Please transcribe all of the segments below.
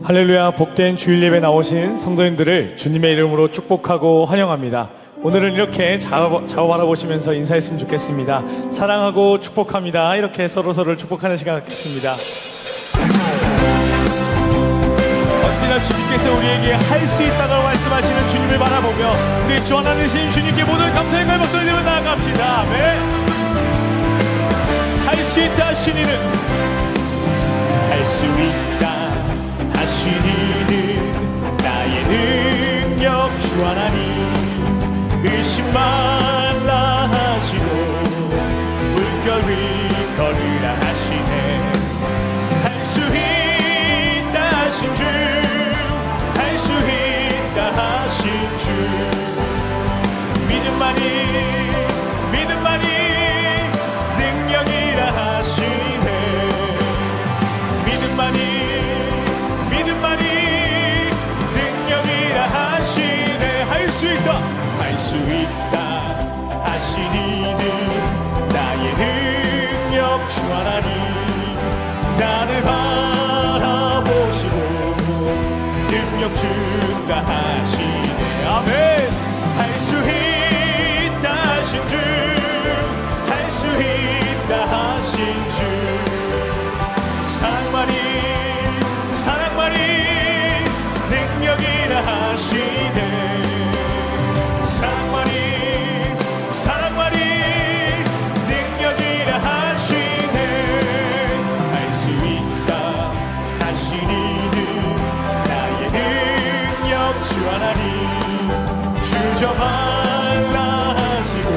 할렐루야. 복된 주일 예배 나오신 성도님들을 주님의 이름으로 축복하고 환영합니다. 오늘은 이렇게 좌우 바라보시면서 인사했으면 좋겠습니다. 사랑하고 축복합니다. 이렇게 서로서로를 축복하는 시간 갖겠습니다. 언제나 주님께서 우리에게 할 수 있다고 말씀하시는 주님을 바라보며 우리 주 하나 되신 주님께 모든 감사의 말씀을 드리며 나아갑시다. 아멘. 할 수 있다 하신 이는 할 수 있다 하신 이는 나의 능력 주 하나님 의심 말라 하시고 물결 위 걸으라 하시네. 할 수 있다 하신 주 할 수 있다 하신 주 믿음만이 능력이라 하시네. 믿음만이 능력이라 하시네. 할 수 있다 하신 이는 나의 능력 주 하나님 나를 바라보시고 능력 준다 하시네. 아멘. 할 수 있다 하신 주 할 수 있다 하신 주 사랑만이 능력이라 하시네. 사랑만이 능력이라 하시네. 할 수 있다 하신 이는 나의 능력 주 하나님 주저 말라 하시고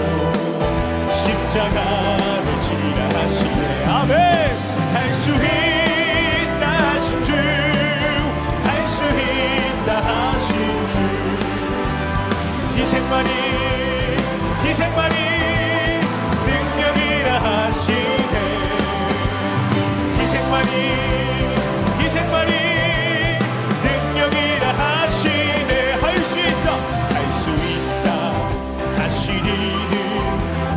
십자가를 지라 하시네. 아멘. 할 수 있다 하신 주 할 수 있다 하신 주 희생만이 능력이라 하시네. 희생만이 능력이라 하시네. 할 수 있다 하신 이는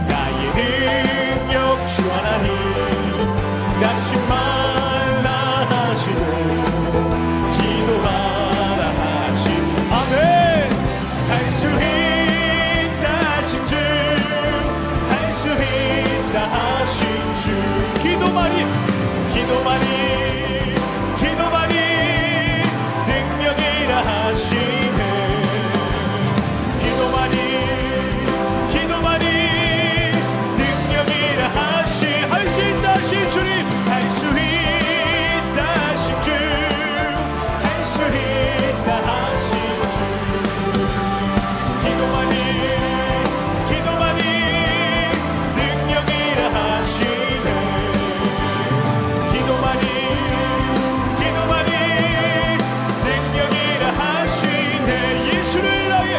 나의 능력 주 하나님 낙심 말라 하시고 기도하라 하시고 아멘. 할 수 있다 하신 주 할 수 있다 하신 주 기도만이 능력이라 하시네. 기도만이 능력이라 하시. 할 수 있다 하신 주님 할 수 있다 하신 주 할 수 있다 하신 주 기도만이 능력이라 하시네. 기도만이 능력이라 하시네. 예수를 나의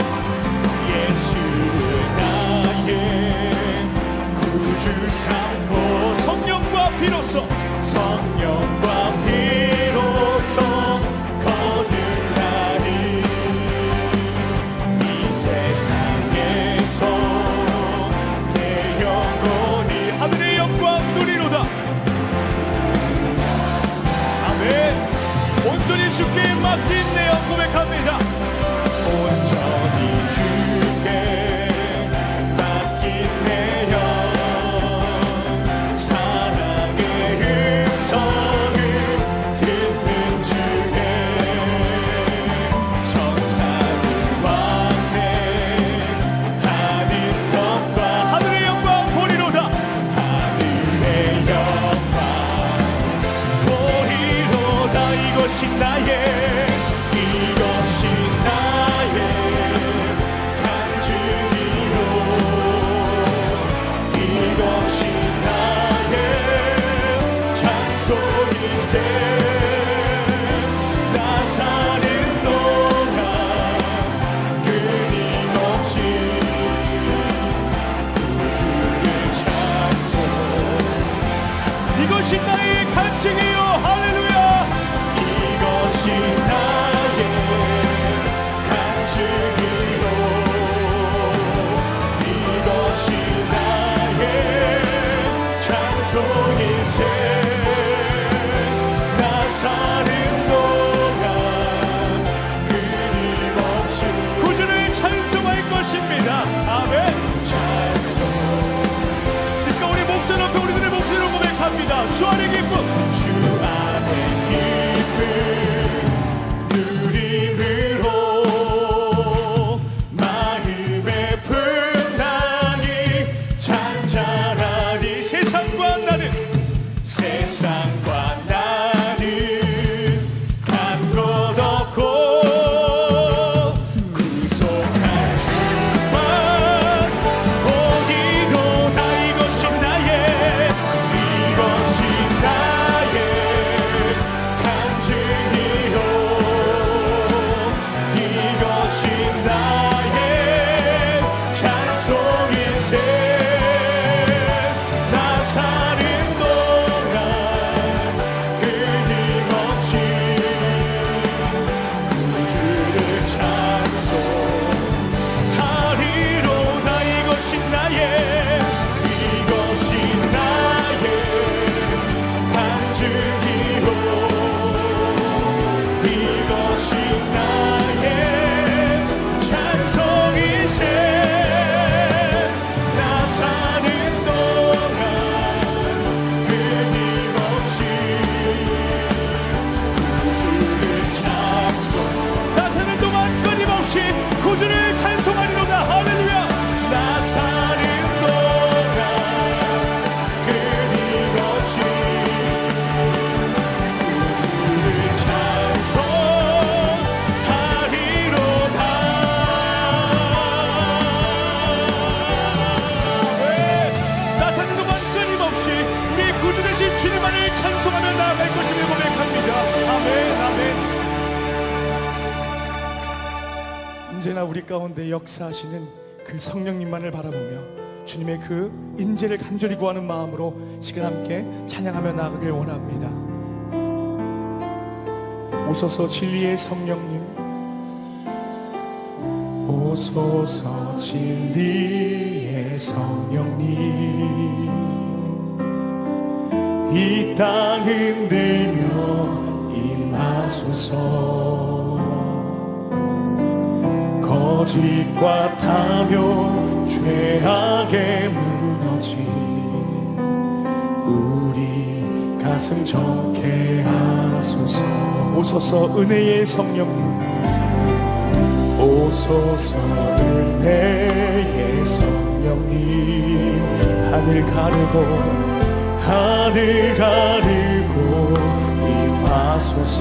구주 삼고 성령과 피로써 거듭나니 이 세상에서 내 영혼이 하늘의 영광 누리로다. 아멘. 온전히 주께 맡긴 내 영 고백합니다. 온전히 주께 맡긴 내 영 사랑의 음성을 듣는 주께 천사들 왕래하는 것과 하늘의 영광 보리로다. 하늘의 영광 보리로다. 이것이 나의 간증이요. 이것이 나의 찬송이세. 나 사는 동안 끊임없이 구주의 찬송. 이것이 나의 간증이요. 할렐루야. 이것이 나의 간증이요. 이것이 나의 찬송이세. 나 사는 동안 주 안의 기쁨, 주 안의 기쁨 누림으로 마음의 풍랑이 잔잔하니 세상과 나는 간 것 없고 구속한 주만 보기도 다 이것이 나의 간증이요 이것이 나의 찬송인생 나 사는 동안 끊임없이 구주를 찬송하리로다 이것이 나의 간증이요 이것이 나의 찬송인생 나 사는 동안 끊임없이 구주를 찬송 나 사는 동안 끊임없이 구주를 찬송하리로다 할렐루야 나 사는 동안 끊임없이 구주를 찬송하리로다 나 사는 동안 끊임없이 우리 구주 되신 주님만을 찬송하며 나아갈 것임을 고백합니다. 아멘 아멘. 언제나 우리 가운데 역사하시는 그 성령님만을 바라보며 주님의 그 인재를 간절히 구하는 마음으로 시간 함께 찬양하며 나아가길 원합니다. 오소서 진리의 성령님, 오소서 진리의 성령님, 이 땅 흔들며 임하소서. 거짓과 타며 죄악에 무너진 우리 가슴 정케하소서. 오소서 은혜의 성령님, 오소서 은혜의 성령님, 하늘 가르고 임하소서.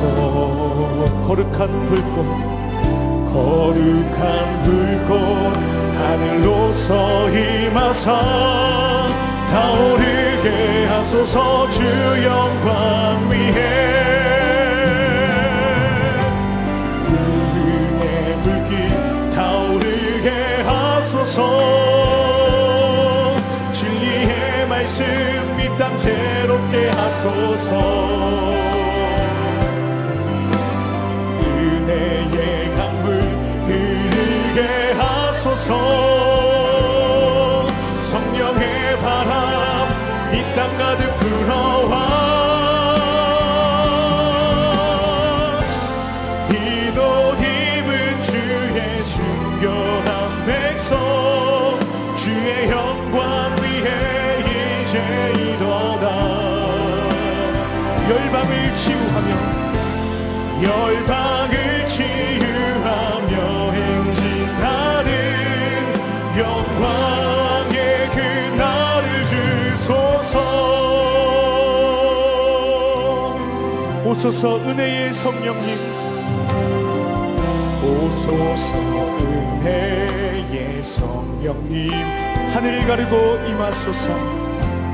거룩한 불꽃 하늘로서 임하사 타오르게 하소서. 주 영광 위에 불의 불길 타오르게 하소서. 진리의 말씀 이 땅 새롭게 하소서. 은혜의 강물 흐르게 하소서. 성령의 바람 이 땅 가득 불어와 이 옷 입은 주의 순결한 백성 주의 영광 위에 이제 일어나 열방을 치유하며 행진하는 영광의 그날을 주소서. 오소서 은혜의 성령님, 오소서 은혜의 성령님, 하늘 가르고 임하소서.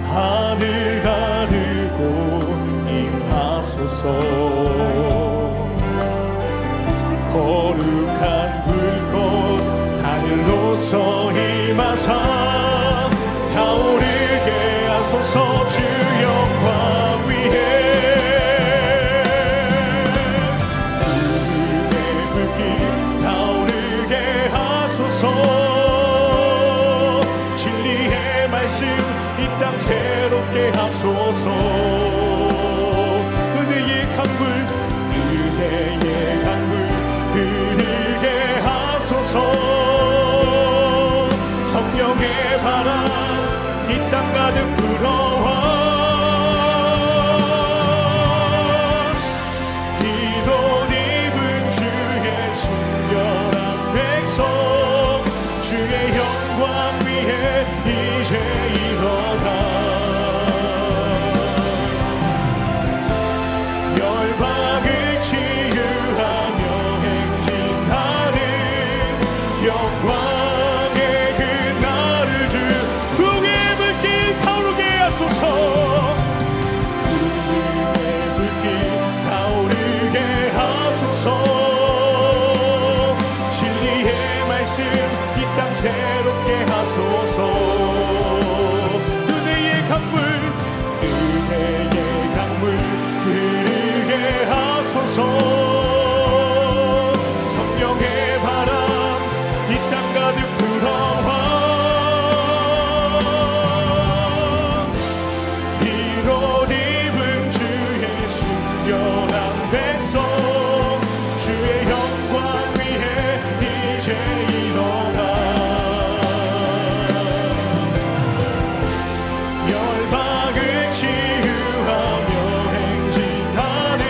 하늘 가르고 임하소서. 거룩한 불꽃 하늘로서 임하사 타오르게 하소서. 주 영광 위에 불의 불길 타오르게 하소서. 진리의 말씀 이 땅 새롭게 하소서. 은혜의 강물 흐르게 하소서. 성령의 바람 이 땅 가득 불어와 새롭게 하소서. 은혜의 강물 흐르게 하소서. 성령의 바람 이 땅 가득 불어와 흰옷 입은 주의 순결한 백성 주의 영광 위에 이제 일어나 열방을 치유하며 행진하는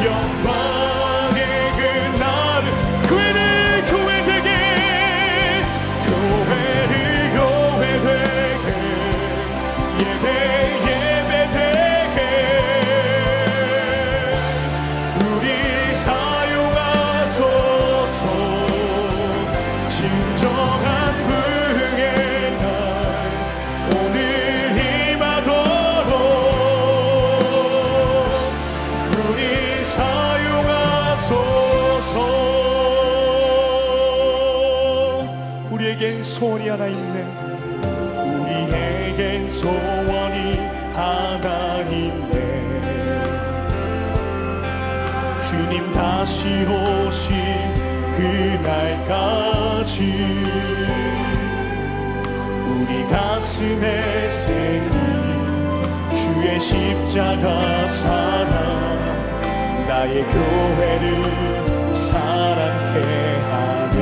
영광의 그날은 교회를 교회되게 예배되게 우리 사용하소서. 진정한 부흥의 날 오늘 임하도록 우리 사용하소서. 우리에겐 소원이 하나 있네. 우리에겐 소원이 하나 있네. 주님 다시 오실 그날까지 우리 가슴에 새긴 주의 십자가 사랑 나의 교회를 사랑케 하네.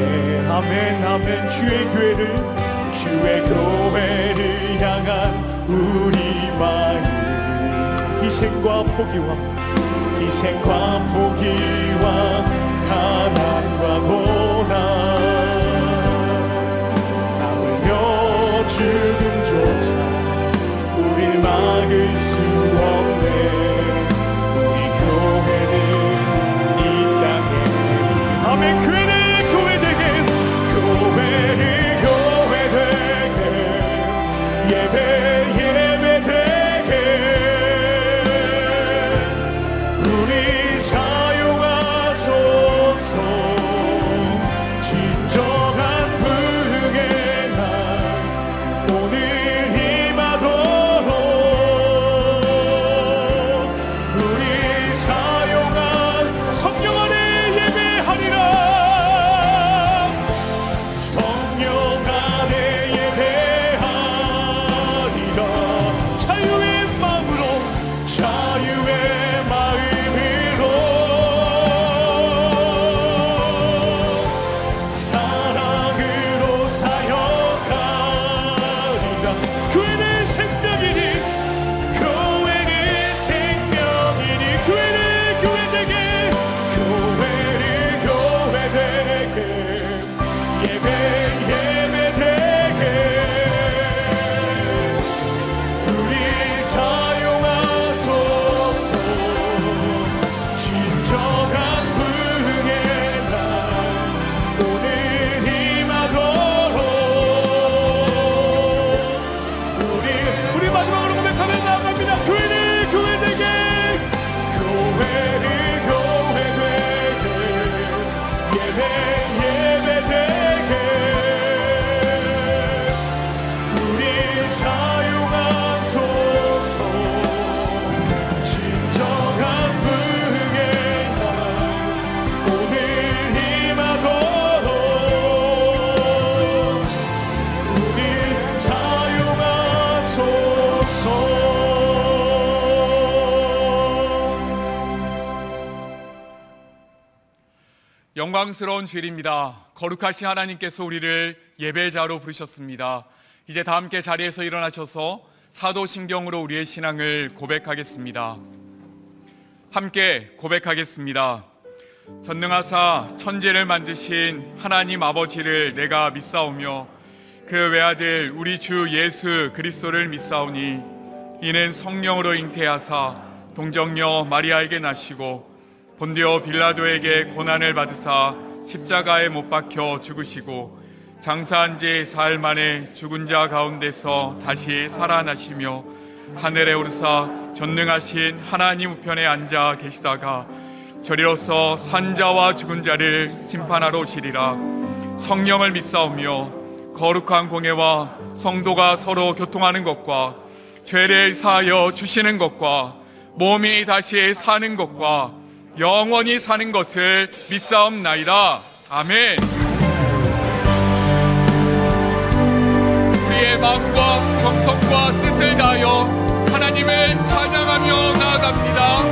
아멘 아멘. 주의 교회를 향한 우리 마음 희생과 포기와 가난과 고난 나물며 죽음조차 우릴 막을 수 없네. 우리 교회는 이 땅에 아멘. 교회를 교회되게 예배되게 우리 사용하소서. 진정한 부흥의 날 오늘 임하도록 우리 사용한 성령 안에 예배하리라. 성령 안에 예배하리라. 자유의 마음으로 사랑으로 사역하리라. 교회는 생명이니 교회를 교회되게 예배되게 우리 사용하소서. 진정한 부흥의 날 오늘 임하도록 우리 마지막으로 고백하며 나아갑니다. 교회를 교회되게 예배되게 우리 사용하소서. 진정한 부흥의 날 오늘 임하도록 우리 사용하소서. 영광스러운 주일입니다. 거룩하신 하나님께서 우리를 예배자로 부르셨습니다. 이제 다 함께 자리에서 일어나셔서 사도신경으로 우리의 신앙을 고백하겠습니다. 함께 고백하겠습니다. 전능하사 천지를 만드신 하나님 아버지를 내가 믿사오며 그 외아들 우리 주 예수 그리스도를 믿사오니 이는 성령으로 잉태하사 동정녀 마리아에게 나시고 본디오 빌라도에게 고난을 받으사 십자가에 못 박혀 죽으시고 장사한 지 사흘 만에 죽은 자 가운데서 다시 살아나시며 하늘에 오르사 전능하신 하나님 우편에 앉아 계시다가 저리로서 산자와 죽은 자를 심판하러 오시리라. 성령을 믿사오며 거룩한 공예와 성도가 서로 교통하는 것과 죄를 사하여 주시는 것과 몸이 다시 사는 것과 영원히 사는 것을 믿사옵나이다. 아멘. 우리의 마음과 정성과 뜻을 다하여 하나님을 찬양하며 나아갑니다.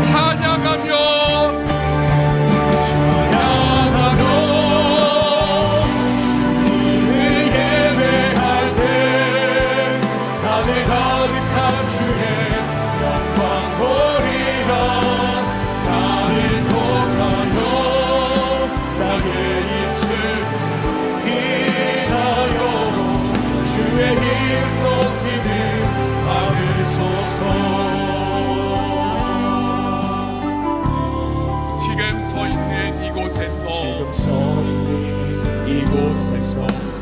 찬양하며 주님을 예배할 때 하늘 가득한 주의 영광 보리라. 나를 통하여 나의 입술을 인하여 주의 이름 높이를 받으소서. 지금 서 있는 이곳에서 지금 서 있는 이곳에서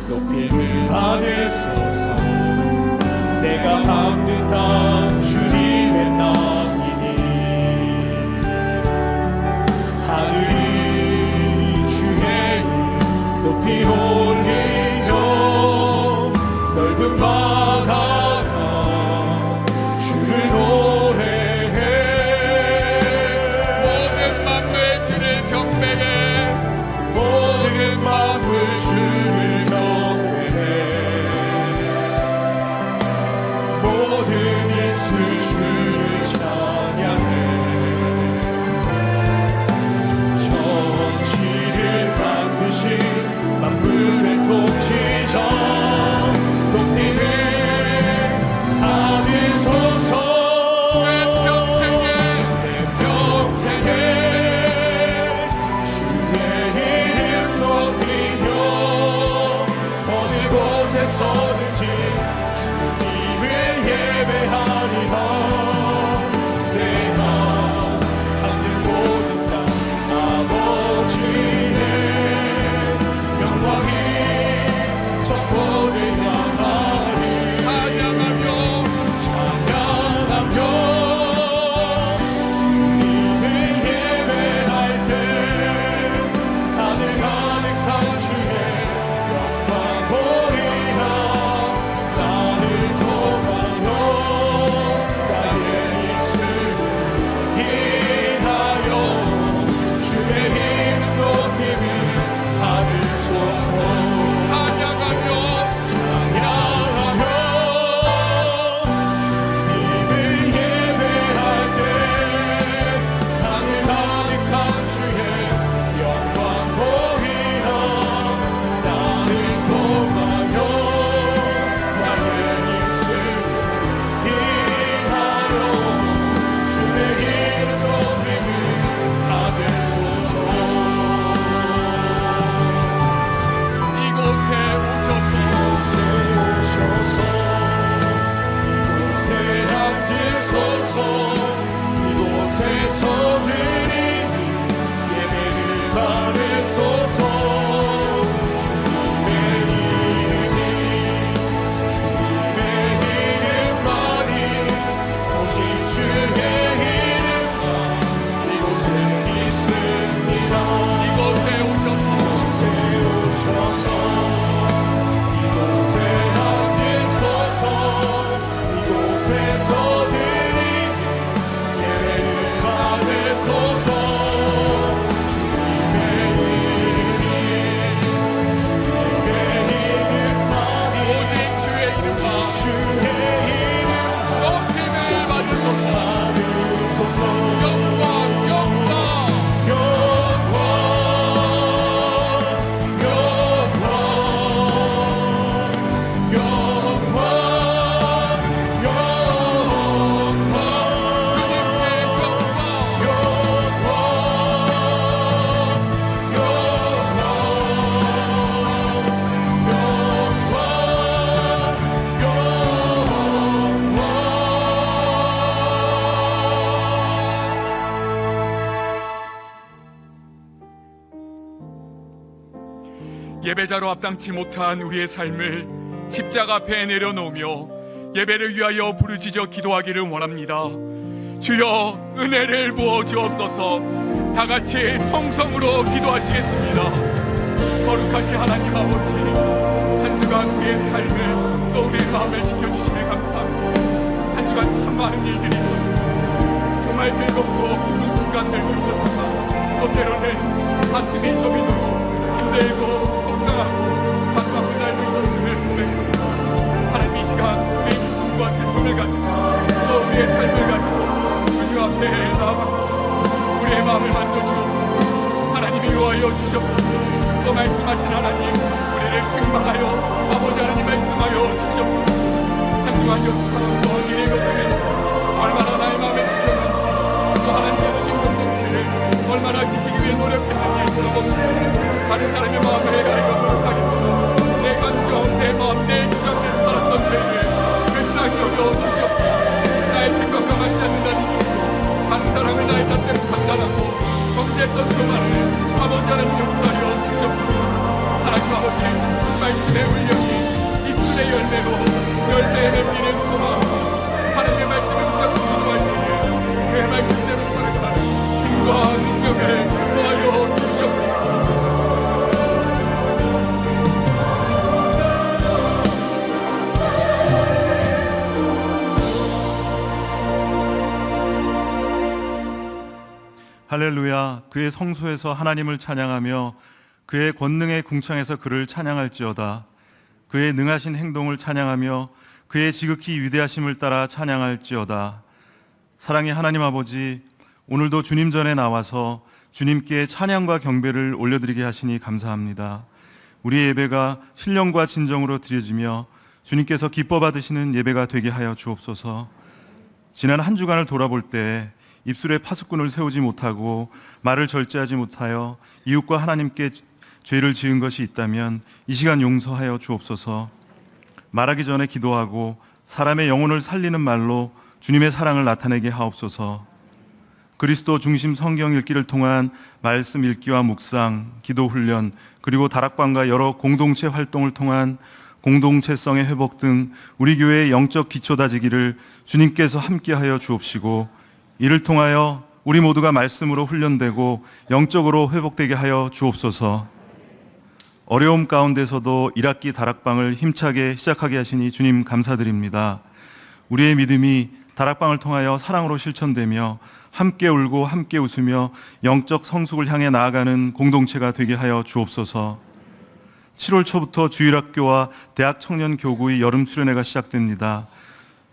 높임을 받으소서. 내가 받는 땅 주님의 땅이니 하늘이 주의 이름 높이 올리며 넓은 바다가 주를 노래해. 모든 만물 주를 경배해. 모든 만물 주를 경배해. 모든 입술 주를 찬양해. 천지를 만드신 만물의 통치자 높임을 받으소서. 내 평생에 주의 이름 높이며 어느 곳에서든지 주님을 예배하리라. 내가 갖는 모든 땅 아버지의 영광이 선포되려 하리. 찬양하며 찬양하며 주님을 예배할 때 하늘 가득한 주의 영광 보리라. 나를 통하여 나의 입술을 인하여 주의 이름 높임을 받으소서. 찬양하며 찬양하며 주님을 예배할 때 하늘 가득한 주의 영광 보이라. 나를 통하여 나의 입술을 인하여 주의 이름 높임을 받으소서. 이곳에 오셔서 이곳에 앉으소서. 이곳에서 드리는 예배를 받으소서. 주님의 이름만이 오직 주의 이름만 이곳에 있습니다. 이곳에 오셔서 이곳에 앉으소서. 이곳에서 드리는 예배를 받으소서. 주님의 이름만이 오직 주의 이름만 주의 이름만 높임을 받으소서. 받으소서. 영광 영광 주님께 영광 예배자로 합당치 못한 우리의 삶을 십자가 앞에 내려놓으며 예배를 위하여 부르짖어 기도하기를 원합니다. 주여 은혜를 부어 주옵소서. 다 같이 통성으로 기도하시겠습니다. 거룩하신 하나님 아버지, 한 주간 우리의 삶을 또 우리의 마음을 지켜주심에 감사합니다. 한 주간 참 많은 일들이 있었습니다. 정말 즐겁고 기쁜 순간들도 있었지만 또 때로는 가슴이 저리도록 힘들고 속상하고 가슴 아픈 날도 있었음을 고백합니다. 하나님, 이 시간 우리의 기쁨과 슬픔을 가지고 또 우리의 삶을 가지고 주님 앞에 나아가고 우리의 마음을 만져주옵소서. 하나님이 요하여 주셨고 또 말씀하신 하나님, 우리를 책망하여 아버지 하나님 말씀하여 주셨고 한 주간 역사와 일을 겪으면서 얼마나 나의 마음을 지켰는지, 또 하나님께 주신 공동체를 얼마나 지키기 위해 노력했는지 물어봅니다. 다른 사람의 마음을 해가리고 노력하기보다 내 감정, 내 마음, 내 주장대로 살았던 죄를 불쌍히 여겨 주시옵소서. 나의 생각과 맞지 않는다는 이유로 다른 사람을 나의 잣대로 판단하고 정죄했던 교만을 아버지 하나님 용서하여 주시옵소서. 하나님 아버지, 말씀의 울력이 입술의 열매로 열매에 맺히는 소망, 하나님의 말씀을 붙잡고 기도할 때에 그 말씀대로 살아가는 힘과 능력을 더하여 주시옵소서. 할렐루야. 그의 성소에서 하나님을 찬양하며 그의 권능의 궁창에서 그를 찬양할지어다. 그의 능하신 행동을 찬양하며 그의 지극히 위대하심을 따라 찬양할지어다. 사랑의 하나님 아버지, 오늘도 주님 전에 나와서 주님께 찬양과 경배를 올려드리게 하시니 감사합니다. 우리의 예배가 신령과 진정으로 드려지며 주님께서 기뻐 받으시는 예배가 되게 하여 주옵소서. 지난 한 주간을 돌아볼 때 입술에 파수꾼을 세우지 못하고 말을 절제하지 못하여 이웃과 하나님께 죄를 지은 것이 있다면 이 시간 용서하여 주옵소서. 말하기 전에 기도하고 사람의 영혼을 살리는 말로 주님의 사랑을 나타내게 하옵소서. 그리스도 중심 성경 읽기를 통한 말씀 읽기와 묵상, 기도 훈련, 그리고 다락방과 여러 공동체 활동을 통한 공동체성의 회복 등 우리 교회의 영적 기초 다지기를 주님께서 함께하여 주옵시고, 이를 통하여 우리 모두가 말씀으로 훈련되고 영적으로 회복되게 하여 주옵소서. 어려움 가운데서도 1학기 다락방을 힘차게 시작하게 하시니 주님 감사드립니다. 우리의 믿음이 다락방을 통하여 사랑으로 실천되며 함께 울고 함께 웃으며 영적 성숙을 향해 나아가는 공동체가 되게 하여 주옵소서. 7월 초부터 주일학교와 대학 청년 교구의 여름 수련회가 시작됩니다.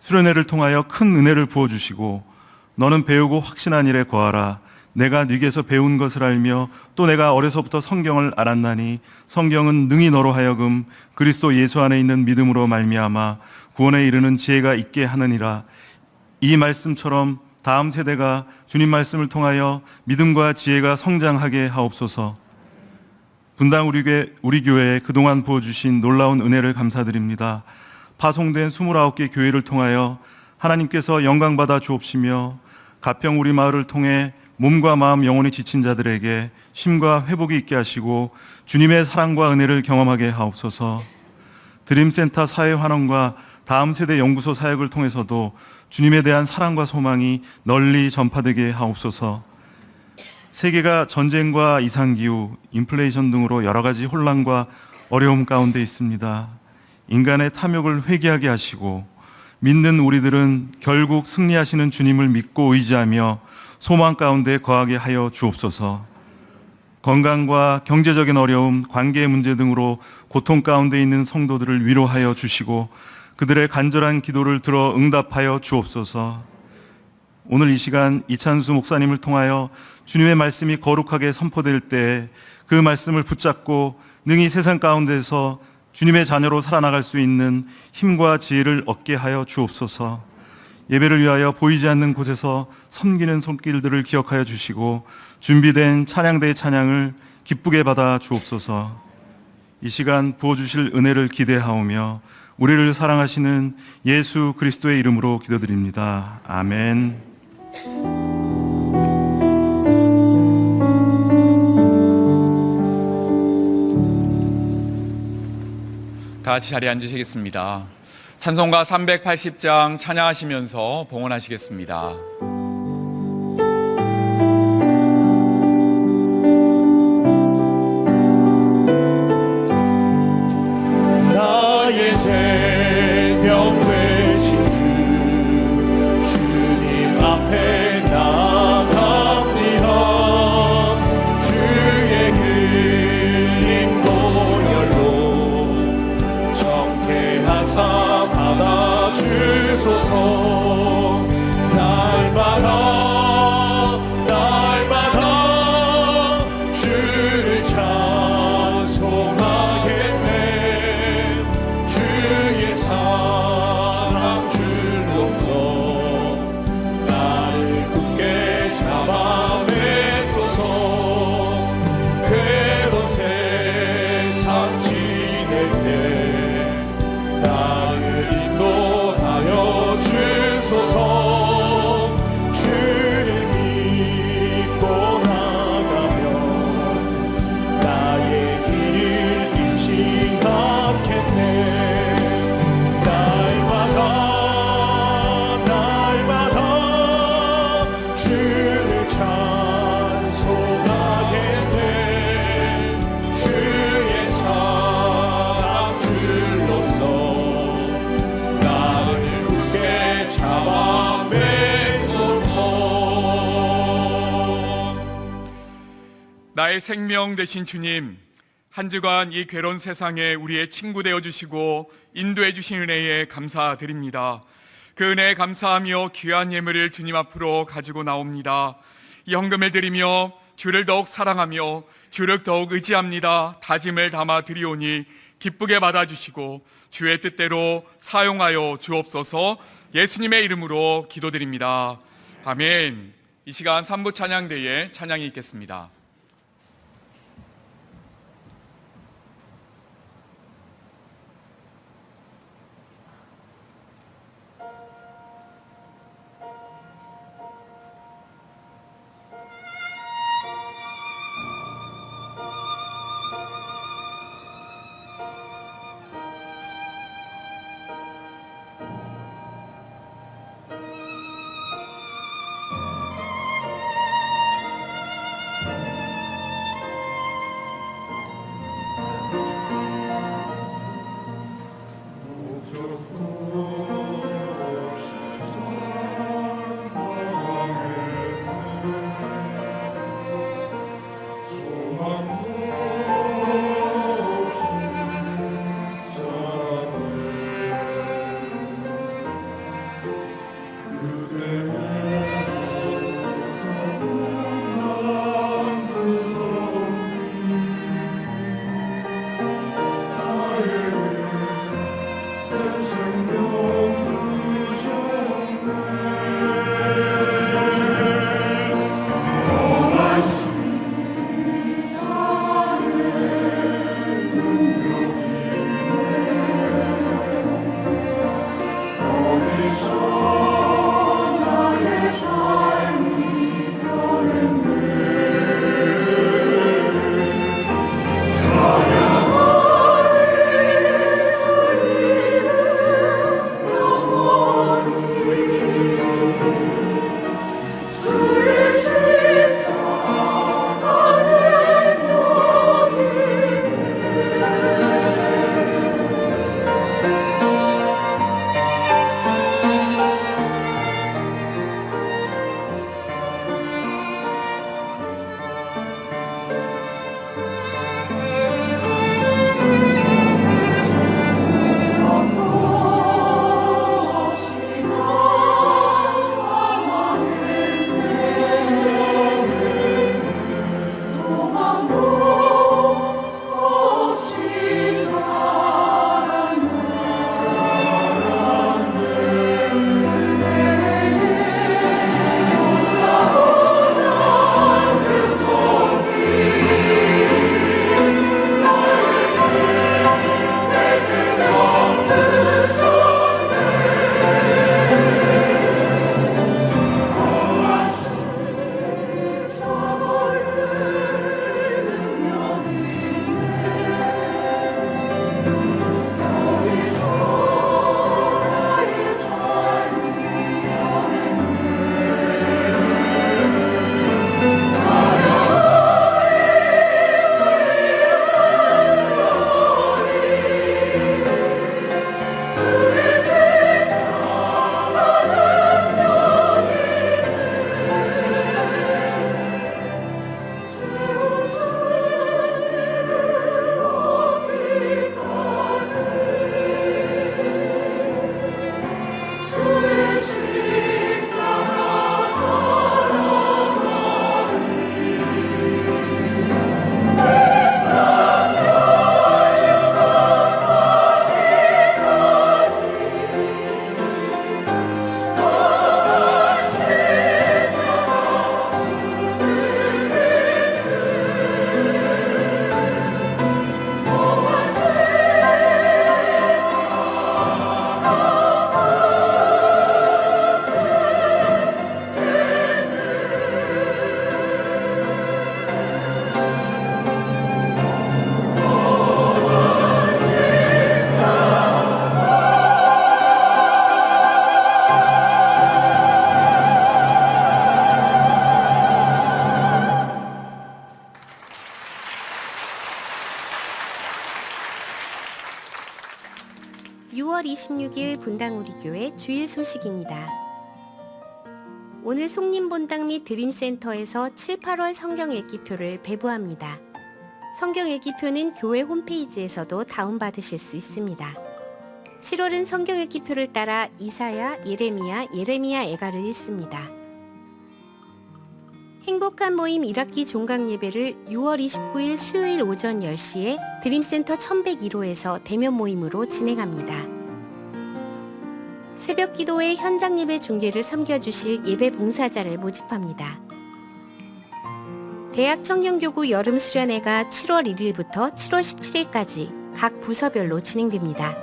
수련회를 통하여 큰 은혜를 부어주시고, 너는 배우고 확신한 일에 거하라. 내가 네게서 배운 것을 알며 또 내가 어려서부터 성경을 알았나니 성경은 능히 너로 하여금 그리스도 예수 안에 있는 믿음으로 말미암아 구원에 이르는 지혜가 있게 하느니라. 이 말씀처럼 다음 세대가 주님 말씀을 통하여 믿음과 지혜가 성장하게 하옵소서. 분당 우리 교회에 그동안 부어주신 놀라운 은혜를 감사드립니다. 파송된 29개 교회를 통하여 하나님께서 영광받아 주옵시며 가평 우리 마을을 통해 몸과 마음 영혼이 지친 자들에게 쉼과 회복이 있게 하시고 주님의 사랑과 은혜를 경험하게 하옵소서. 드림센터 사회환원과 다음 세대 연구소 사역을 통해서도 주님에 대한 사랑과 소망이 널리 전파되게 하옵소서. 세계가 전쟁과 이상기후, 인플레이션 등으로 여러 가지 혼란과 어려움 가운데 있습니다. 인간의 탐욕을 회개하게 하시고 믿는 우리들은 결국 승리하시는 주님을 믿고 의지하며 소망 가운데 거하게 하여 주옵소서. 건강과 경제적인 어려움, 관계의 문제 등으로 고통 가운데 있는 성도들을 위로하여 주시고 그들의 간절한 기도를 들어 응답하여 주옵소서. 오늘 이 시간 이찬수 목사님을 통하여 주님의 말씀이 거룩하게 선포될 때 그 말씀을 붙잡고 능히 세상 가운데서 주님의 자녀로 살아나갈 수 있는 힘과 지혜를 얻게 하여 주옵소서. 예배를 위하여 보이지 않는 곳에서 섬기는 손길들을 기억하여 주시고 준비된 찬양대의 찬양을 기쁘게 받아 주옵소서. 이 시간 부어주실 은혜를 기대하오며 우리를 사랑하시는 예수 그리스도의 이름으로 기도드립니다. 아멘. 다 같이 자리에 앉으시겠습니다. 찬송가 380장 찬양하시면서 봉헌하시겠습니다. 찬송하게 돼 주의 사랑 줄로서 나를 굳게 잡아 매소서. 나의 생명 되신 주님, 한 주간 이 괴로운 세상에 우리의 친구 되어 주시고 인도해 주신 은혜에 감사드립니다. 그 은혜에 감사하며 귀한 예물을 주님 앞으로 가지고 나옵니다. 이 헌금을 드리며 주를 더욱 사랑하며 주를 더욱 의지합니다. 다짐을 담아 드리오니 기쁘게 받아주시고 주의 뜻대로 사용하여 주옵소서. 예수님의 이름으로 기도드립니다. 아멘. 이 시간 3부 찬양대에 찬양이 있겠습니다. 6월 26일 분당우리교회 주일 소식입니다. 오늘 송림본당 및 드림센터에서 7, 8월 성경 읽기표를 배부합니다. 성경 읽기표는 교회 홈페이지에서도 다운받으실 수 있습니다. 7월은 성경 읽기표를 따라 이사야, 예레미야, 애가를 읽습니다. 행복한 모임 1학기 종강 예배를 6월 29일 수요일 오전 10시에 드림센터 1101호에서 대면 모임으로 진행합니다. 새벽 기도회 현장 예배 중계를 섬겨주실 예배 봉사자를 모집합니다. 대학 청년교구 여름 수련회가 7월 1일부터 7월 17일까지 각 부서별로 진행됩니다.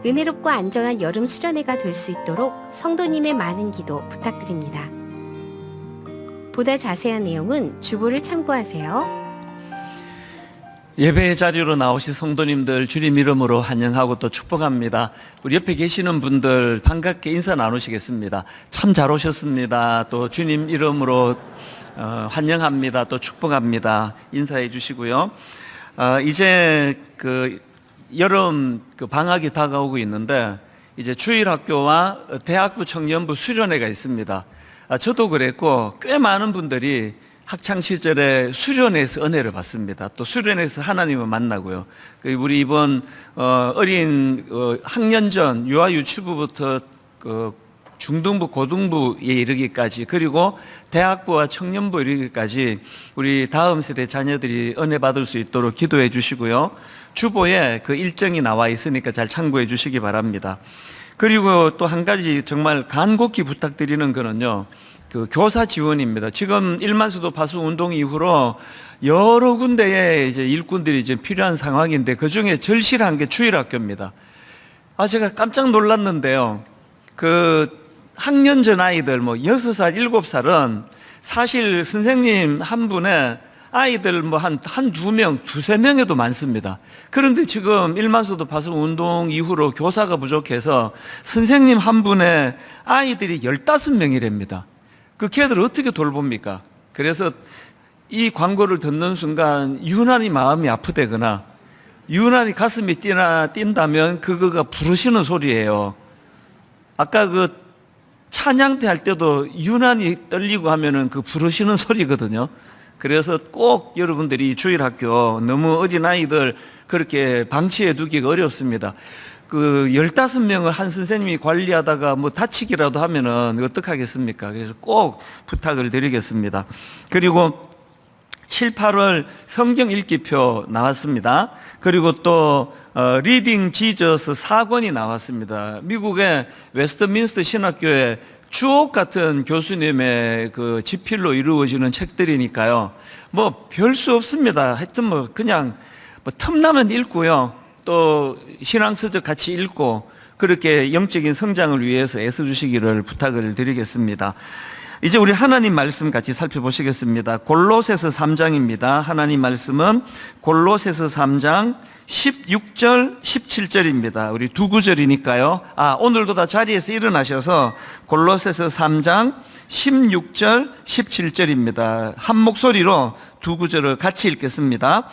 은혜롭고 안전한 여름 수련회가 될 수 있도록 성도님의 많은 기도 부탁드립니다. 보다 자세한 내용은 주보를 참고하세요. 예배 자리로 나오신 성도님들 주님 이름으로 환영하고 또 축복합니다. 우리 옆에 계시는 분들 반갑게 인사 나누시겠습니다. 참 잘 오셨습니다. 또 주님 이름으로 환영합니다. 또 축복합니다. 인사해 주시고요. 이제 여름 방학이 다가오고 있는데 이제 주일학교와 대학부 청년부 수련회가 있습니다. 저도 그랬고 꽤 많은 분들이 학창 시절에 수련회에서 은혜를 받습니다. 또 수련회에서 하나님을 만나고요. 우리 이번 어린 학년 전 유아 유치부부터 중등부 고등부에 이르기까지 그리고 대학부와 청년부 이르기까지 우리 다음 세대 자녀들이 은혜 받을 수 있도록 기도해 주시고요. 주보에 그 일정이 나와 있으니까 잘 참고해 주시기 바랍니다. 그리고 또 한 가지 정말 간곡히 부탁드리는 거는요, 교사 지원입니다. 지금 일만수도 파수 운동 이후로 여러 군데에 이제 일꾼들이 이제 필요한 상황인데 그 중에 절실한 게 주일학교입니다. 제가 깜짝 놀랐는데요. 학년 전 아이들 6살, 7살은 사실 선생님 한 분에 아이들 한두 명, 두세 명에도 많습니다. 그런데 지금 일만수도 파수 운동 이후로 교사가 부족해서 선생님 한 분에 아이들이 15명이랍니다. 그 걔들 어떻게 돌봅니까? 그래서 이 광고를 듣는 순간 유난히 마음이 아프다거나 유난히 가슴이 뛴다면 그거가 부르시는 소리예요. 아까 찬양대 할 때도 유난히 떨리고 하면은 부르시는 소리거든요. 그래서 꼭 여러분들이 주일학교 너무 어린아이들 그렇게 방치해 두기가 어렵습니다. 15명을 한 선생님이 관리하다가 다치기라도 하면은 어떡하겠습니까? 그래서 꼭 부탁을 드리겠습니다. 그리고 7, 8월 성경 읽기표 나왔습니다. 그리고 또 리딩 지저스 4권이 나왔습니다. 미국의 웨스트민스터 신학교의 주옥 같은 교수님의 지필로 이루어지는 책들이니까요. 별 수 없습니다. 하여튼 그냥 틈나면 읽고요. 또 신앙서적 같이 읽고 그렇게 영적인 성장을 위해서 애써주시기를 부탁을 드리겠습니다. 이제 우리 하나님 말씀 같이 살펴보시겠습니다. 골로새서 3장입니다. 하나님 말씀은 골로새서 3장 16절, 17절입니다. 우리 두 구절이니까요. 오늘도 다 자리에서 일어나셔서 골로새서 3장 16절, 17절입니다. 한 목소리로 두 구절을 같이 읽겠습니다.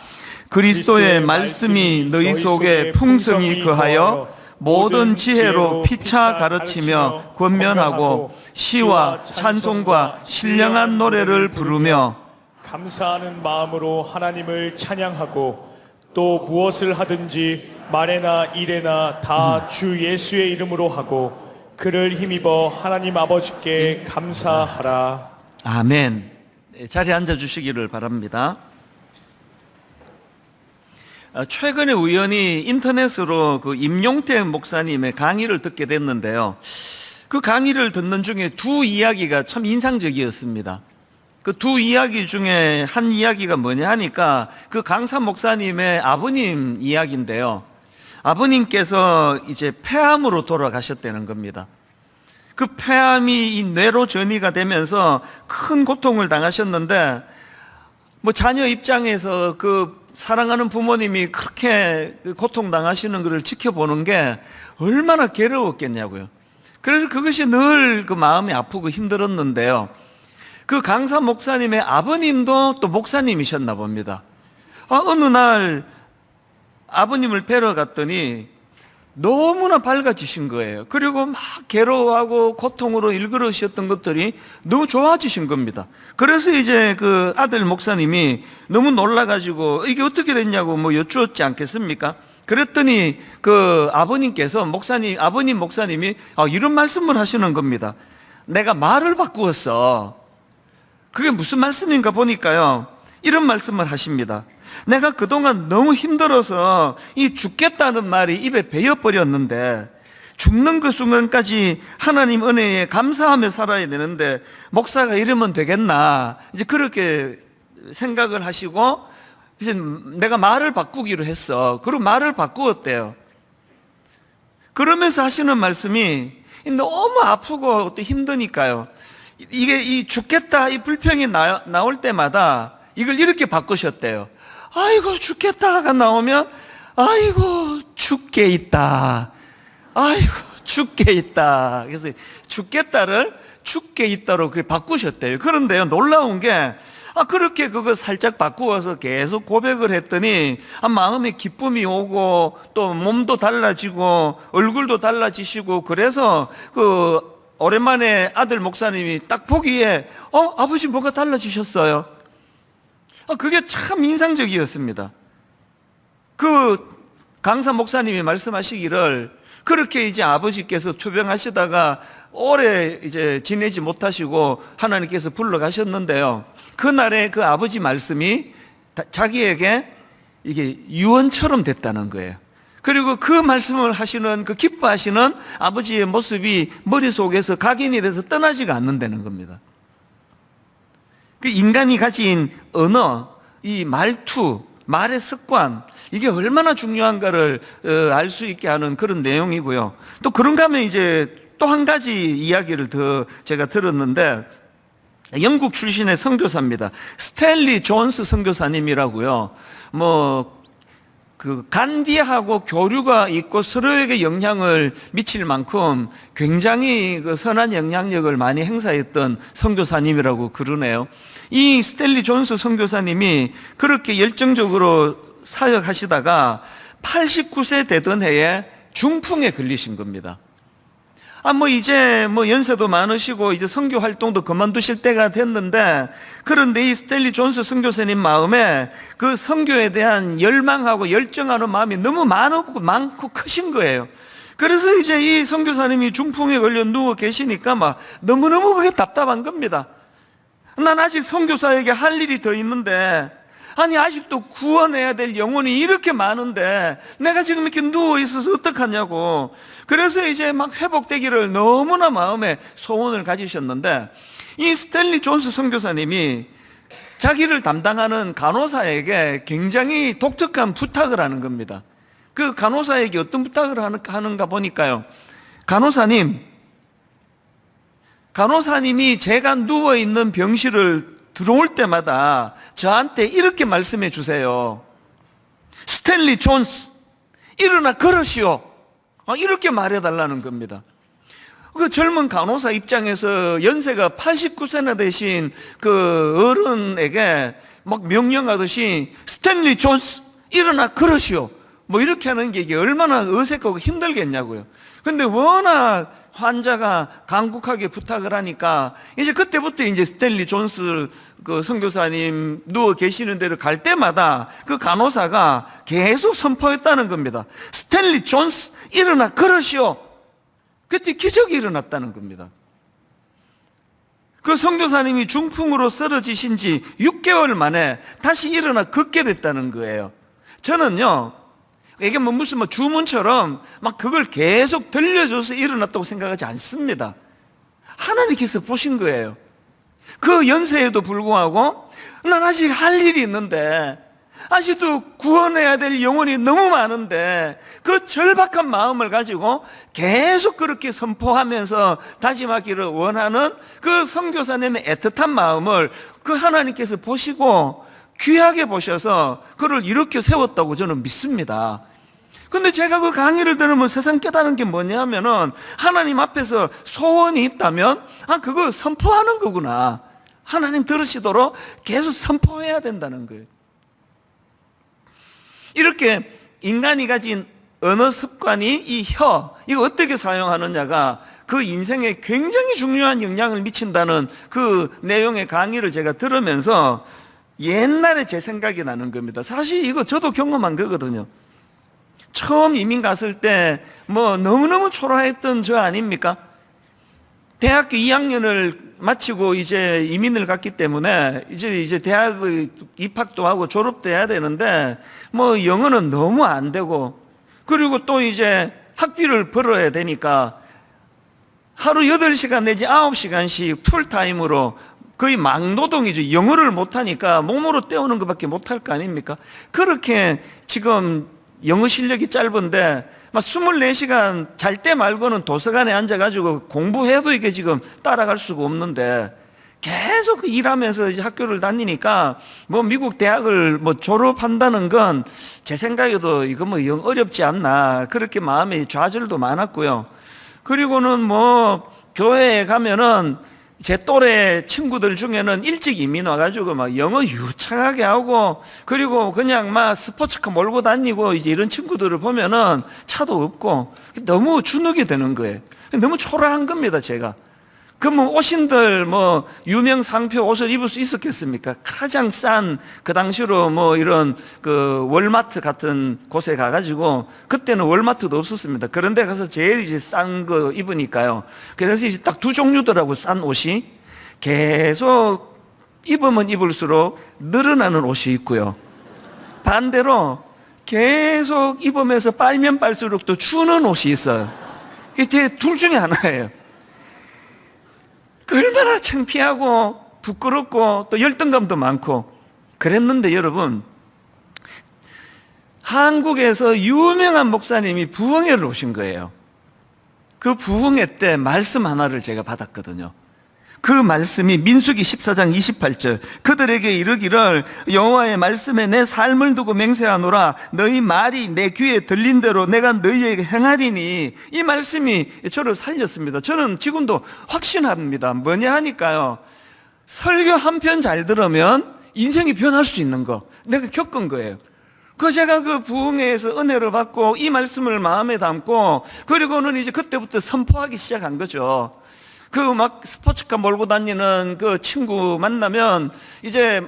그리스도의 말씀이 너희 속에 풍성히 거하여 모든 지혜로 피차 가르치며 권면하고 시와 찬송과 신령한 노래를 부르며 감사하는 마음으로 하나님을 찬양하고 또 무엇을 하든지 말에나 일에나 다 주 예수의 이름으로 하고 그를 힘입어 하나님 아버지께 감사하라. 아멘. 자리에 앉아주시기를 바랍니다. 최근에 우연히 인터넷으로 임용태 목사님의 강의를 듣게 됐는데요. 그 강의를 듣는 중에 두 이야기가 참 인상적이었습니다. 그 두 이야기 중에 한 이야기가 뭐냐 하니까 그 강사 목사님의 아버님 이야기인데요. 아버님께서 이제 폐암으로 돌아가셨다는 겁니다. 그 폐암이 이 뇌로 전이가 되면서 큰 고통을 당하셨는데 자녀 입장에서 사랑하는 부모님이 그렇게 고통당하시는 것을 지켜보는 게 얼마나 괴로웠겠냐고요. 그래서 그것이 늘 마음이 아프고 힘들었는데요. 그 강사 목사님의 아버님도 또 목사님이셨나 봅니다. 어느 날 아버님을 뵈러 갔더니 너무나 밝아지신 거예요. 그리고 막 괴로워하고 고통으로 일그러셨던 것들이 너무 좋아지신 겁니다. 그래서 이제 그 아들 목사님이 너무 놀라가지고 이게 어떻게 됐냐고 뭐 여쭈었지 않겠습니까? 그랬더니 그 아버님께서 아버님 목사님이 이런 말씀을 하시는 겁니다. 내가 말을 바꾸었어. 그게 무슨 말씀인가 보니까요, 이런 말씀을 하십니다. 내가 그동안 너무 힘들어서 이 죽겠다는 말이 입에 배어버렸는데, 죽는 그 순간까지 하나님 은혜에 감사하며 살아야 되는데 목사가 이러면 되겠나, 이제 그렇게 생각을 하시고 이제 내가 말을 바꾸기로 했어. 그리고 말을 바꾸었대요. 그러면서 하시는 말씀이 너무 아프고 또 힘드니까요, 이게 이 죽겠다 이 불평이 나올 때마다 이걸 이렇게 바꾸셨대요. 아이고 죽겠다가 나오면 아이고 죽게 있다, 아이고 죽게 있다. 그래서 죽겠다를 죽게 있다로 그렇게 바꾸셨대요. 그런데요, 놀라운 게 그렇게 그거 살짝 바꾸어서 계속 고백을 했더니 마음에 기쁨이 오고 또 몸도 달라지고 얼굴도 달라지시고, 그래서 그 오랜만에 아들 목사님이 딱 보기에 아버지 뭐가 달라지셨어요? 그게 참 인상적이었습니다. 그 강사 목사님이 말씀하시기를 그렇게 이제 아버지께서 투병하시다가 오래 이제 지내지 못하시고 하나님께서 불러가셨는데요, 그날의 그 아버지 말씀이 자기에게 이게 유언처럼 됐다는 거예요. 그리고 그 말씀을 하시는, 그 기뻐하시는 아버지의 모습이 머릿속에서 각인이 돼서 떠나지가 않는다는 겁니다. 그 인간이 가진 언어, 이 말투, 말의 습관, 이게 얼마나 중요한가를 알 수 있게 하는 그런 내용이고요. 또 그런가 하면 이제 또 한 가지 이야기를 더 제가 들었는데, 영국 출신의 선교사입니다. 스탠리 존스 선교사님이라고요. 그 간디하고 교류가 있고 서로에게 영향을 미칠 만큼 굉장히 그 선한 영향력을 많이 행사했던 선교사님이라고 그러네요. 이 스탠리 존스 선교사님이 그렇게 열정적으로 사역하시다가 89세 되던 해에 중풍에 걸리신 겁니다. 이제 연세도 많으시고 이제 선교 활동도 그만두실 때가 됐는데, 그런데 이 스탠리 존스 선교사님 마음에 그 선교에 대한 열망하고 열정하는 마음이 너무 많고 크신 거예요. 그래서 이제 이 선교사님이 중풍에 걸려 누워 계시니까 막 너무너무 그게 답답한 겁니다. 난 아직 선교사에게 할 일이 더 있는데, 아직도 구원해야 될 영혼이 이렇게 많은데 내가 지금 이렇게 누워 있어서 어떡하냐고. 그래서 이제 막 회복되기를 너무나 마음에 소원을 가지셨는데, 이 스탠리 존스 선교사님이 자기를 담당하는 간호사에게 굉장히 독특한 부탁을 하는 겁니다. 그 간호사에게 어떤 부탁을 하는가 보니까요, 간호사님이 제가 누워있는 병실을 들어올 때마다 저한테 이렇게 말씀해 주세요. 스탠리 존스, 일어나 걸으시오. 이렇게 말해달라는 겁니다. 그 젊은 간호사 입장에서 연세가 89세나 되신 그 어른에게 막 명령하듯이 스탠리 존스, 일어나 걸으시오, 이렇게 하는 게 이게 얼마나 어색하고 힘들겠냐고요. 근데 워낙 환자가 간곡하게 부탁을 하니까 이제 그때부터 이제 스탠리 존스 그 선교사님 누워 계시는 데를 갈 때마다 그 간호사가 계속 선포했다는 겁니다. 스탠리 존스, 일어나 걸으시오. 그때 기적이 일어났다는 겁니다. 그 선교사님이 중풍으로 쓰러지신 지 6개월 만에 다시 일어나 걷게 됐다는 거예요. 저는요, 이게 무슨 주문처럼 막 그걸 계속 들려줘서 일어났다고 생각하지 않습니다. 하나님께서 보신 거예요. 그 연세에도 불구하고 난 아직 할 일이 있는데, 아직도 구원해야 될 영혼이 너무 많은데, 그 절박한 마음을 가지고 계속 그렇게 선포하면서 다짐하기를 원하는 그 선교사님의 애틋한 마음을 그 하나님께서 보시고 귀하게 보셔서 그를 이렇게 세웠다고 저는 믿습니다. 근데 제가 그 강의를 들으면 세상 깨달은 게 뭐냐면은, 하나님 앞에서 소원이 있다면 그거 선포하는 거구나. 하나님 들으시도록 계속 선포해야 된다는 거예요. 이렇게 인간이 가진 언어 습관이 이 이거 어떻게 사용하느냐가 그 인생에 굉장히 중요한 영향을 미친다는 그 내용의 강의를 제가 들으면서 옛날에 제 생각이 나는 겁니다. 사실 이거 저도 경험한 거거든요. 처음 이민 갔을 때 뭐 너무너무 초라했던 저 아닙니까? 대학교 2학년을 마치고 이제 이민을 갔기 때문에 이제 대학을 입학도 하고 졸업도 해야 되는데 뭐 영어는 너무 안 되고, 그리고 또 이제 학비를 벌어야 되니까 하루 8시간 내지 9시간씩 풀타임으로 거의 막노동이죠. 영어를 못하니까 몸으로 때우는 것밖에 못할 거 아닙니까? 그렇게 지금 영어 실력이 짧은데 막 24시간 잘 때 말고는 도서관에 앉아가지고 공부해도 이게 지금 따라갈 수가 없는데, 계속 일하면서 이제 학교를 다니니까 뭐 미국 대학을 뭐 졸업한다는 건 제 생각에도 이거 뭐 영 어렵지 않나, 그렇게 마음에 좌절도 많았고요. 그리고는 뭐 교회에 가면은 제 또래 친구들 중에는 일찍 이민 와가지고 막 영어 유창하게 하고, 그리고 그냥 막 스포츠카 몰고 다니고 이제 이런 친구들을 보면은 차도 없고 너무 주눅이 드는 거예요. 너무 초라한 겁니다, 제가. 그럼 옷인들 뭐 유명 상표 옷을 입을 수 있었겠습니까? 가장 싼 그 당시로 뭐 이런 그 월마트 같은 곳에 가가지고, 그때는 월마트도 없었습니다. 그런데 가서 제일 이제 싼 거 입으니까요. 그래서 이제 딱 두 종류더라고, 싼 옷이. 계속 입으면 입을수록 늘어나는 옷이 있고요. 반대로 계속 입으면서 빨면 빨수록 또 주는 옷이 있어요. 이게 둘 중에 하나예요. 얼마나 창피하고 부끄럽고 또 열등감도 많고 그랬는데, 여러분, 한국에서 유명한 목사님이 부흥회를 오신 거예요. 그 부흥회 때 말씀 하나를 제가 받았거든요. 그 말씀이 민수기 14장 28절, 그들에게 이르기를 여호와의 말씀에 내 삶을 두고 맹세하노라. 너희 말이 내 귀에 들린 대로 내가 너희에게 행하리니. 이 말씀이 저를 살렸습니다. 저는 지금도 확신합니다. 뭐냐 하니까요, 설교 한 편 잘 들으면 인생이 변할 수 있는 거 내가 겪은 거예요. 제가 그 부흥회에서 은혜를 받고 이 말씀을 마음에 담고, 그리고는 이제 그때부터 선포하기 시작한 거죠. 그 막 스포츠카 몰고 다니는 그 친구 만나면 이제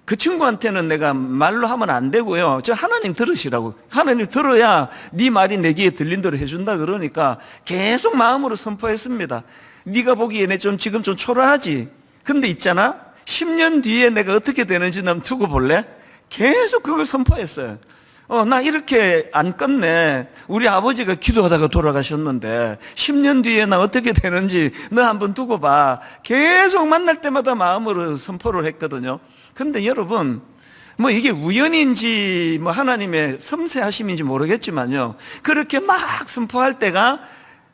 그 친구한테는 내가 말로 하면 안 되고요. 저 하나님 들으시라고. 하나님 들어야 네 말이 내 귀에 들린 대로 해준다 그러니까 계속 마음으로 선포했습니다. 네가 보기에 내 지금 좀 초라하지? 근데 있잖아, 10년 뒤에 내가 어떻게 되는지 넌 두고 볼래? 계속 그걸 선포했어요. 나 이렇게 안 끝내. 우리 아버지가 기도하다가 돌아가셨는데 10년 뒤에 나 어떻게 되는지 너 한번 두고 봐. 계속 만날 때마다 마음으로 선포를 했거든요. 근데 여러분, 뭐 이게 우연인지 뭐 하나님의 섬세하심인지 모르겠지만요, 그렇게 막 선포할 때가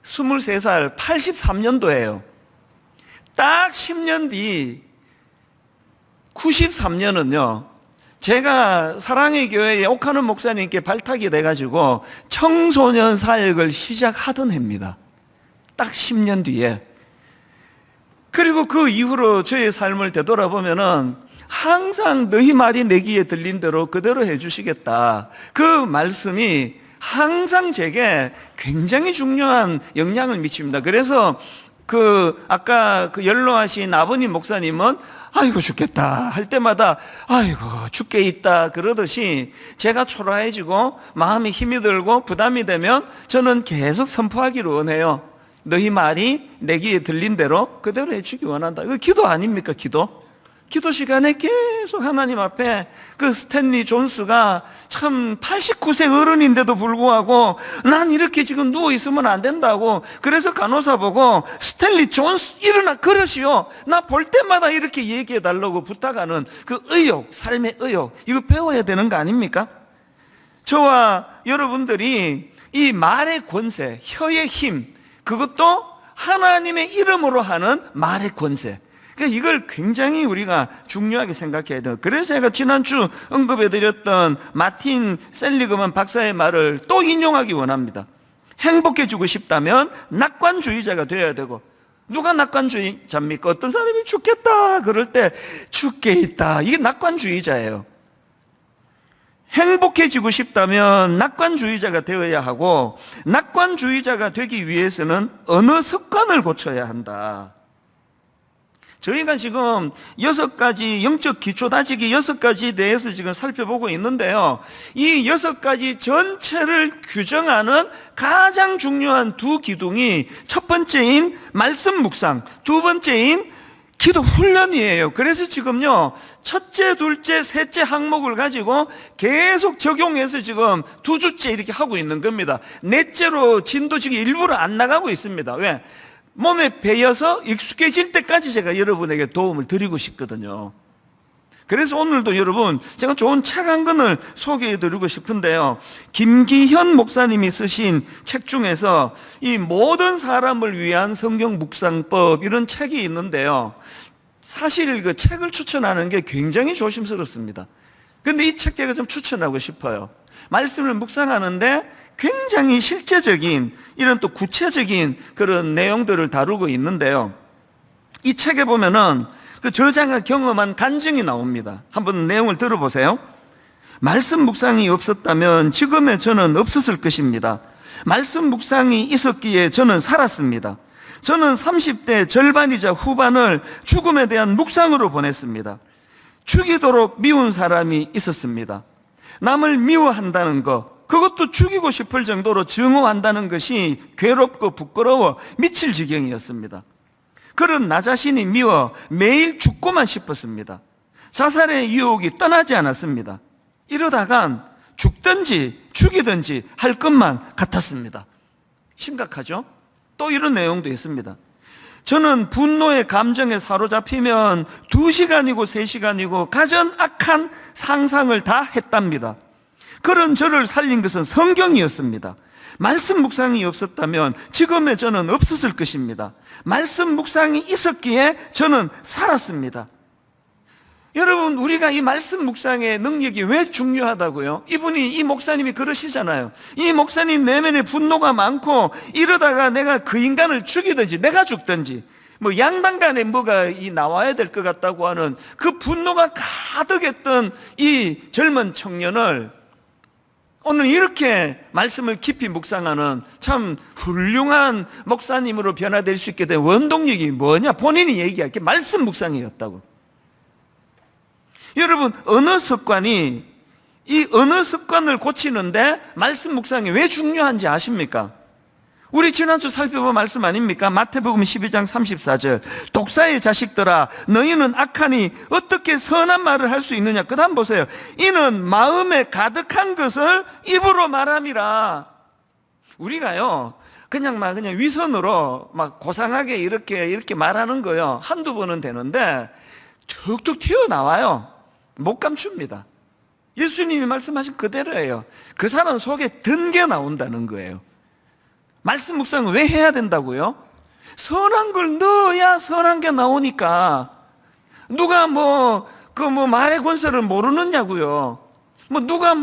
23살 83년도예요 딱 10년 뒤 93년은요 제가 사랑의 교회에 옥하는 목사님께 발탁이 돼가지고 청소년 사역을 시작하던 해입니다. 딱 10년 뒤에. 그리고 그 이후로 저의 삶을 되돌아보면은 항상 너희 말이 내 귀에 들린 대로 그대로 해주시겠다. 그 말씀이 항상 제게 굉장히 중요한 영향을 미칩니다. 그래서 아까 연로하신 아버님 목사님은 아이고 죽겠다 할 때마다 아이고 죽게 있다 그러듯이, 제가 초라해지고 마음이 힘이 들고 부담이 되면 저는 계속 선포하기를 원해요. 너희 말이 내 귀에 들린 대로 그대로 해주기 원한다. 이거 기도 아닙니까? 기도 시간에 계속 하나님 앞에, 그 스탠리 존스가 참 89세 어른인데도 불구하고 난 이렇게 지금 누워있으면 안 된다고, 그래서 간호사 보고 스탠리 존스 일어나 그러시오, 나 볼 때마다 이렇게 얘기해 달라고 부탁하는 그 의욕, 삶의 의욕, 이거 배워야 되는 거 아닙니까? 저와 여러분들이 이 말의 권세, 혀의 힘, 그것도 하나님의 이름으로 하는 말의 권세, 그러니까 이걸 굉장히 우리가 중요하게 생각해야 돼요. 그래서 제가 지난주 언급해드렸던 마틴 셀리그만 박사의 말을 또 인용하기 원합니다. 행복해지고 싶다면 낙관주의자가 되어야 되고, 누가 낙관주의자입니까? 어떤 사람이 죽겠다 그럴 때 죽게 있다, 이게 낙관주의자예요. 행복해지고 싶다면 낙관주의자가 되어야 하고, 낙관주의자가 되기 위해서는 어느 습관을 고쳐야 한다. 저희가 지금 6가지 영적 기초 다지기 6가지에 대해서 지금 살펴보고 있는데요, 이 6가지 전체를 규정하는 가장 중요한 두 기둥이 첫 번째인 말씀 묵상, 두 번째인 기도 훈련이에요. 그래서 지금요, 첫째, 둘째, 셋째 항목을 가지고 계속 적용해서 지금 2주째 이렇게 하고 있는 겁니다. 넷째로 진도 지금 일부러 안 나가고 있습니다. 왜? 몸에 배여서 익숙해질 때까지 제가 여러분에게 도움을 드리고 싶거든요. 그래서 오늘도 여러분, 제가 좋은 책 한 권을 소개해 드리고 싶은데요, 김기현 목사님이 쓰신 책 중에서 이 모든 사람을 위한 성경 묵상법, 이런 책이 있는데요, 사실 그 책을 추천하는 게 굉장히 조심스럽습니다. 근데 이 책 제가 좀 추천하고 싶어요. 말씀을 묵상하는데 굉장히 실제적인, 이런 또 구체적인 그런 내용들을 다루고 있는데요, 이 책에 보면은 그 저자가 경험한 간증이 나옵니다. 한번 내용을 들어보세요. 말씀 묵상이 없었다면 지금의 저는 없었을 것입니다. 말씀 묵상이 있었기에 저는 살았습니다. 저는 30대 절반이자 후반을 죽음에 대한 묵상으로 보냈습니다. 죽이도록 미운 사람이 있었습니다. 남을 미워한다는 것, 그것도 죽이고 싶을 정도로 증오한다는 것이 괴롭고 부끄러워 미칠 지경이었습니다. 그런 나 자신이 미워 매일 죽고만 싶었습니다. 자살의 유혹이 떠나지 않았습니다. 이러다간 죽든지 죽이든지 할 것만 같았습니다. 심각하죠? 또 이런 내용도 있습니다. 저는 분노의 감정에 사로잡히면 2시간이고 3시간이고 가장 악한 상상을 다 했답니다. 그런 저를 살린 것은 성경이었습니다. 말씀 묵상이 없었다면 지금의 저는 없었을 것입니다. 말씀 묵상이 있었기에 저는 살았습니다. 여러분, 우리가 이 말씀 묵상의 능력이 왜 중요하다고요? 이 목사님이 그러시잖아요. 이 목사님 내면에 분노가 많고 이러다가 내가 그 인간을 죽이든지 내가 죽든지 뭐 양당 간에 뭐가 나와야 될 것 같다고 하는 그 분노가 가득했던 이 젊은 청년을 오늘 이렇게 말씀을 깊이 묵상하는 참 훌륭한 목사님으로 변화될 수 있게 된 원동력이 뭐냐? 본인이 얘기할 게 말씀 묵상이었다고. 여러분, 어느 습관을 고치는데 말씀 묵상이 왜 중요한지 아십니까? 우리 지난주 살펴본 말씀 아닙니까? 마태복음 12장 34절, 독사의 자식들아 너희는 악하니 어떻게 선한 말을 할 수 있느냐. 그 다음 보세요. 이는 마음에 가득한 것을 입으로 말함이라. 우리가요 그냥 위선으로 고상하게 이렇게 말하는 거요, 한두 번은 되는데 툭툭 튀어나와요. 못 감춥니다. 예수님이 말씀하신 그대로예요. 그 사람 속에 든 게 나온다는 거예요. 말씀 묵상을 왜 해야 된다고요? 선한 걸 넣어야 선한 게 나오니까. 누가 말의 권세를 모르느냐고요. 누가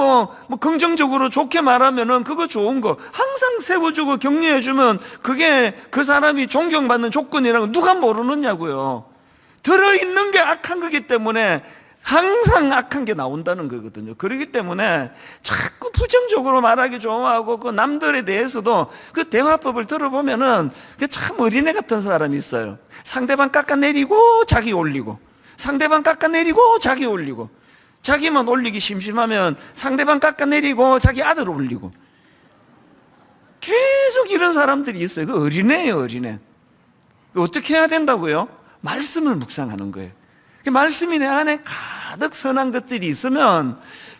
긍정적으로 좋게 말하면은 그거 좋은 거 항상 세워주고 격려해주면 그게 그 사람이 존경받는 조건이라고 누가 모르느냐고요. 들어있는 게 악한 거기 때문에 항상 악한 게 나온다는 거거든요. 그렇기 때문에 자꾸 부정적으로 말하기 좋아하고 그 남들에 대해서도 그 대화법을 들어보면은 참 어린애 같은 사람이 있어요. 상대방 깎아내리고 자기 올리고, 상대방 깎아내리고 자기 올리고, 자기만 올리기 심심하면 상대방 깎아내리고 자기 아들 올리고, 계속 이런 사람들이 있어요. 그 어린애예요, 어린애. 어떻게 해야 된다고요? 말씀을 묵상하는 거예요. 말씀이 내 안에 가득 선한 것들이 있으면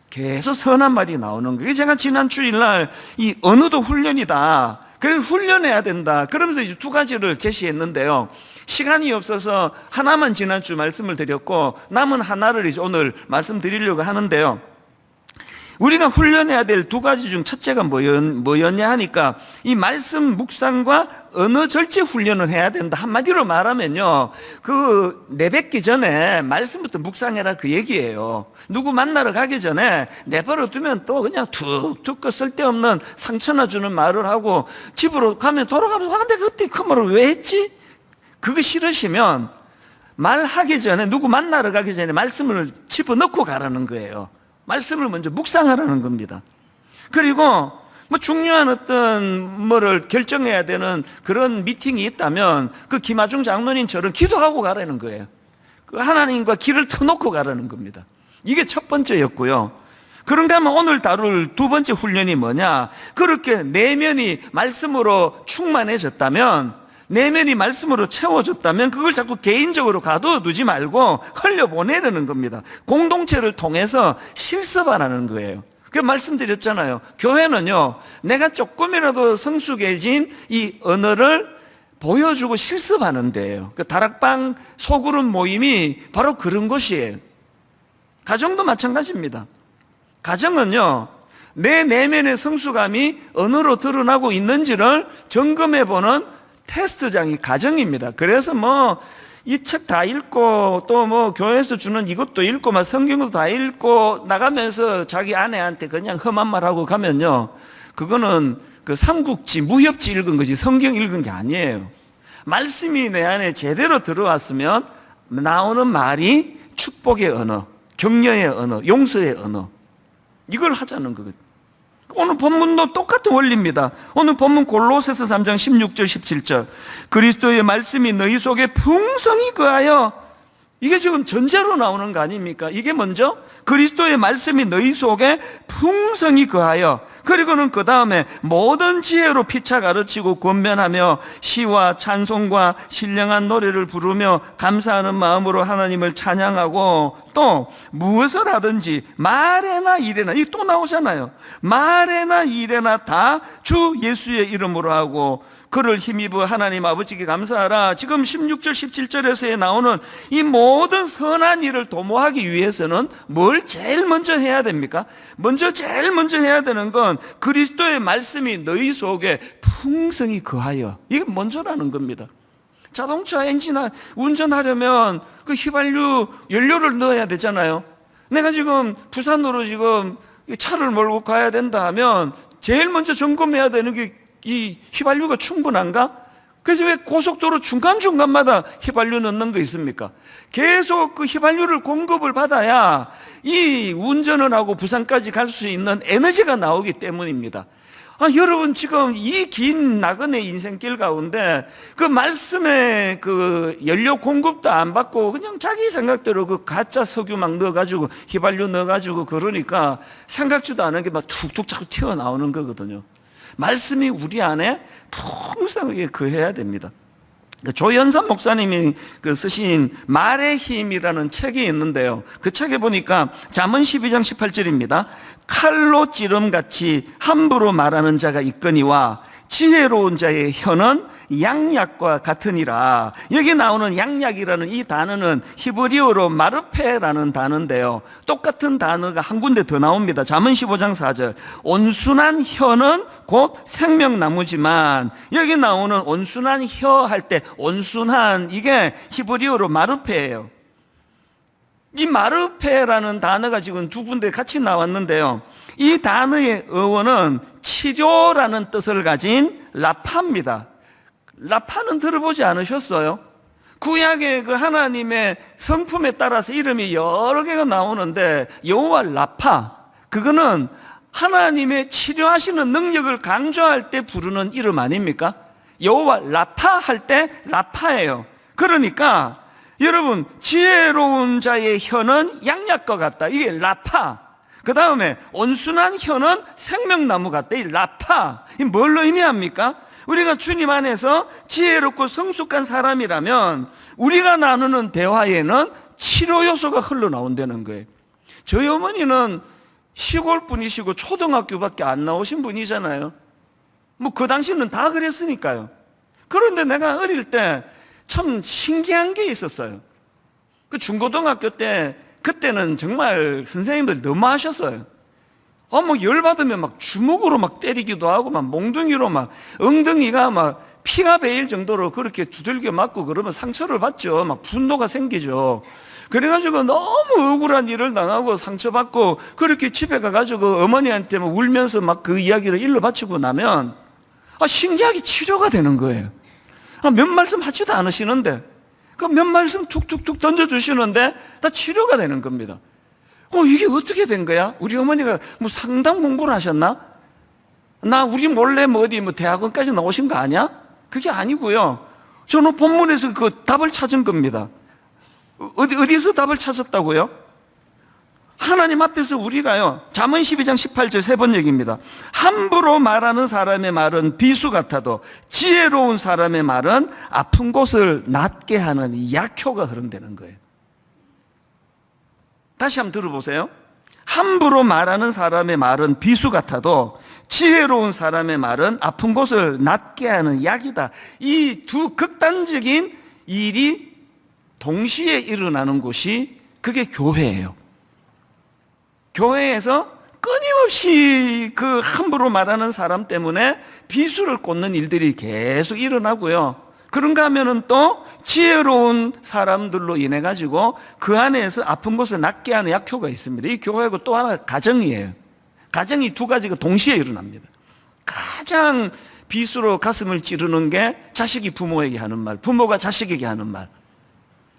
계속 선한 말이 나오는 거예요. 제가 지난 주일날 이 언어도 훈련이다, 그래서 훈련해야 된다, 그러면서 이제 2가지를 제시했는데요, 시간이 없어서 하나만 지난주 말씀을 드렸고 남은 하나를 이제 오늘 말씀드리려고 하는데요, 우리가 훈련해야 될 2가지 중 첫째가 뭐였냐 하니까 이 말씀 묵상과 언어 절제 훈련을 해야 된다. 한마디로 말하면요, 그 내뱉기 전에 말씀부터 묵상해라, 그 얘기예요. 누구 만나러 가기 전에 내버려 두면 또 그냥 툭툭 쓸데없는 상처나 주는 말을 하고 집으로 가면 돌아가면서 내가 그때 그 말을 왜 했지? 그거 싫으시면 말하기 전에, 누구 만나러 가기 전에 말씀을 집어넣고 가라는 거예요. 말씀을 먼저 묵상하라는 겁니다. 그리고 뭐 중요한 어떤 뭐를 결정해야 되는 그런 미팅이 있다면 그 김하중 장로님처럼 기도하고 가라는 거예요. 그 하나님과 길을 터놓고 가라는 겁니다. 이게 첫 번째였고요. 그런가 하면 오늘 다룰 두 번째 훈련이 뭐냐? 그렇게 내면이 말씀으로 충만해졌다면, 내면이 말씀으로 채워졌다면 그걸 자꾸 개인적으로 가둬두지 말고 흘려보내려는 겁니다. 공동체를 통해서 실습하라는 거예요. 그 말씀드렸잖아요. 교회는요, 내가 조금이라도 성숙해진 이 언어를 보여주고 실습하는 데예요. 그 다락방 소그룹 모임이 바로 그런 곳이에요. 가정도 마찬가지입니다. 가정은요, 내 내면의 성숙함이 언어로 드러나고 있는지를 점검해보는 테스트장이 가정입니다. 그래서 뭐 이 책 다 읽고 또 뭐 교회에서 주는 이것도 읽고 막 성경도 다 읽고 나가면서 자기 아내한테 그냥 험한 말하고 가면요, 그거는 그 삼국지 무협지 읽은 거지 성경 읽은 게 아니에요. 말씀이 내 안에 제대로 들어왔으면 나오는 말이 축복의 언어, 격려의 언어, 용서의 언어, 이걸 하자는 거거든요. 오늘 본문도 똑같은 원리입니다. 오늘 본문 골로새서 3장 16절 17절 그리스도의 말씀이 너희 속에 풍성히 거하여, 이게 지금 전제로 나오는 거 아닙니까? 이게 먼저 그리스도의 말씀이 너희 속에 풍성히 거하여, 그리고는 그 다음에 모든 지혜로 피차 가르치고 권면하며 시와 찬송과 신령한 노래를 부르며 감사하는 마음으로 하나님을 찬양하고, 또 무엇을 하든지 말에나 일에나, 이게 또 나오잖아요. 말에나 일에나 다 주 예수의 이름으로 하고 그를 힘입어 하나님 아버지께 감사하라. 지금 16절 17절에서 나오는 이 모든 선한 일을 도모하기 위해서는 뭘 제일 먼저 해야 됩니까? 제일 먼저 해야 되는 건 그리스도의 말씀이 너희 속에 풍성히 거하여, 이게 먼저라는 겁니다. 자동차 엔진 운전하려면 그 휘발유 연료를 넣어야 되잖아요. 내가 지금 부산으로 지금 차를 몰고 가야 된다 하면 제일 먼저 점검해야 되는 게 이 휘발유가 충분한가? 그래서 왜 고속도로 중간중간마다 휘발유 넣는 거 있습니까? 계속 그 휘발유를 공급을 받아야 이 운전을 하고 부산까지 갈 수 있는 에너지가 나오기 때문입니다. 여러분 지금 이 긴 나그네 인생길 가운데 그 말씀에 그 연료 공급도 안 받고 그냥 자기 생각대로 그 가짜 석유 막 넣어가지고 휘발유 넣어가지고 그러니까 생각지도 않은 게 막 툭툭 자꾸 튀어나오는 거거든요. 말씀이 우리 안에 풍성하게 거해야 됩니다. 조연산 목사님이 쓰신 말의 힘이라는 책이 있는데요, 그 책에 보니까 잠언 12장 18절입니다. 칼로 찌름같이 함부로 말하는 자가 있거니와 지혜로운 자의 혀는 양약과 같으니라. 여기 나오는 양약이라는 이 단어는 히브리어로 마르페라는 단어인데요, 똑같은 단어가 한 군데 더 나옵니다. 잠언 15장 4절 온순한 혀는 곧 생명나무지만, 여기 나오는 온순한 혀 할 때 온순한, 이게 히브리어로 마르페예요. 이 마르페라는 단어가 지금 두 군데 같이 나왔는데요, 이 단어의 어원은 치료라는 뜻을 가진 라파입니다. 라파는 들어보지 않으셨어요? 구약의 그 하나님의 성품에 따라서 이름이 여러 개가 나오는데 여호와 라파, 그거는 하나님의 치료하시는 능력을 강조할 때 부르는 이름 아닙니까? 여호와 라파 할 때 라파예요. 그러니까 여러분, 지혜로운 자의 혀는 양약과 같다, 이게 라파. 그 다음에 온순한 혀는 생명나무 같다, 이 라파. 이 뭘로 의미합니까? 우리가 주님 안에서 지혜롭고 성숙한 사람이라면 우리가 나누는 대화에는 치료 요소가 흘러나온다는 거예요. 저희 어머니는 시골 분이시고 초등학교밖에 안 나오신 분이잖아요. 뭐 그 당시는 다 그랬으니까요. 그런데 내가 어릴 때 참 신기한 게 있었어요. 그 중고등학교 때, 그때는 정말 선생님들 너무 하셨어요. 뭐 열받으면 막 주먹으로 막 때리기도 하고 막 몽둥이로 막 엉덩이가 막 피가 배일 정도로 그렇게 두들겨 맞고 그러면 상처를 받죠. 막 분노가 생기죠. 그래가지고 너무 억울한 일을 당하고 상처받고 그렇게 집에 가가지고 어머니한테 막 울면서 막 그 이야기를 일러 바치고 나면 신기하게 치료가 되는 거예요. 몇 말씀 하지도 않으시는데 그 몇 말씀 툭툭툭 던져주시는데 다 치료가 되는 겁니다. 이게 어떻게 된 거야? 우리 어머니가 뭐 상담 공부를 하셨나? 우리 몰래 어디 대학원까지 나오신 거 아니야? 그게 아니고요. 저는 본문에서 그 답을 찾은 겁니다. 어디서 답을 찾았다고요? 하나님 앞에서 우리가요, 잠언 12장 18절 3번 얘기입니다. 함부로 말하는 사람의 말은 비수 같아도 지혜로운 사람의 말은 아픈 곳을 낫게 하는 이 약효가 흐른다는 거예요. 다시 한번 들어보세요. 함부로 말하는 사람의 말은 비수 같아도 지혜로운 사람의 말은 아픈 곳을 낫게 하는 약이다. 이 두 극단적인 일이 동시에 일어나는 곳이 그게 교회예요. 교회에서 끊임없이 그 함부로 말하는 사람 때문에 비수를 꽂는 일들이 계속 일어나고요. 그런가 하면은 또 지혜로운 사람들로 인해 가지고 그 안에서 아픈 곳을 낫게 하는 약효가 있습니다. 이 교회하고 또 하나 가정이에요. 가정이 두 가지가 동시에 일어납니다. 가장 비수로 가슴을 찌르는 게 자식이 부모에게 하는 말, 부모가 자식에게 하는 말,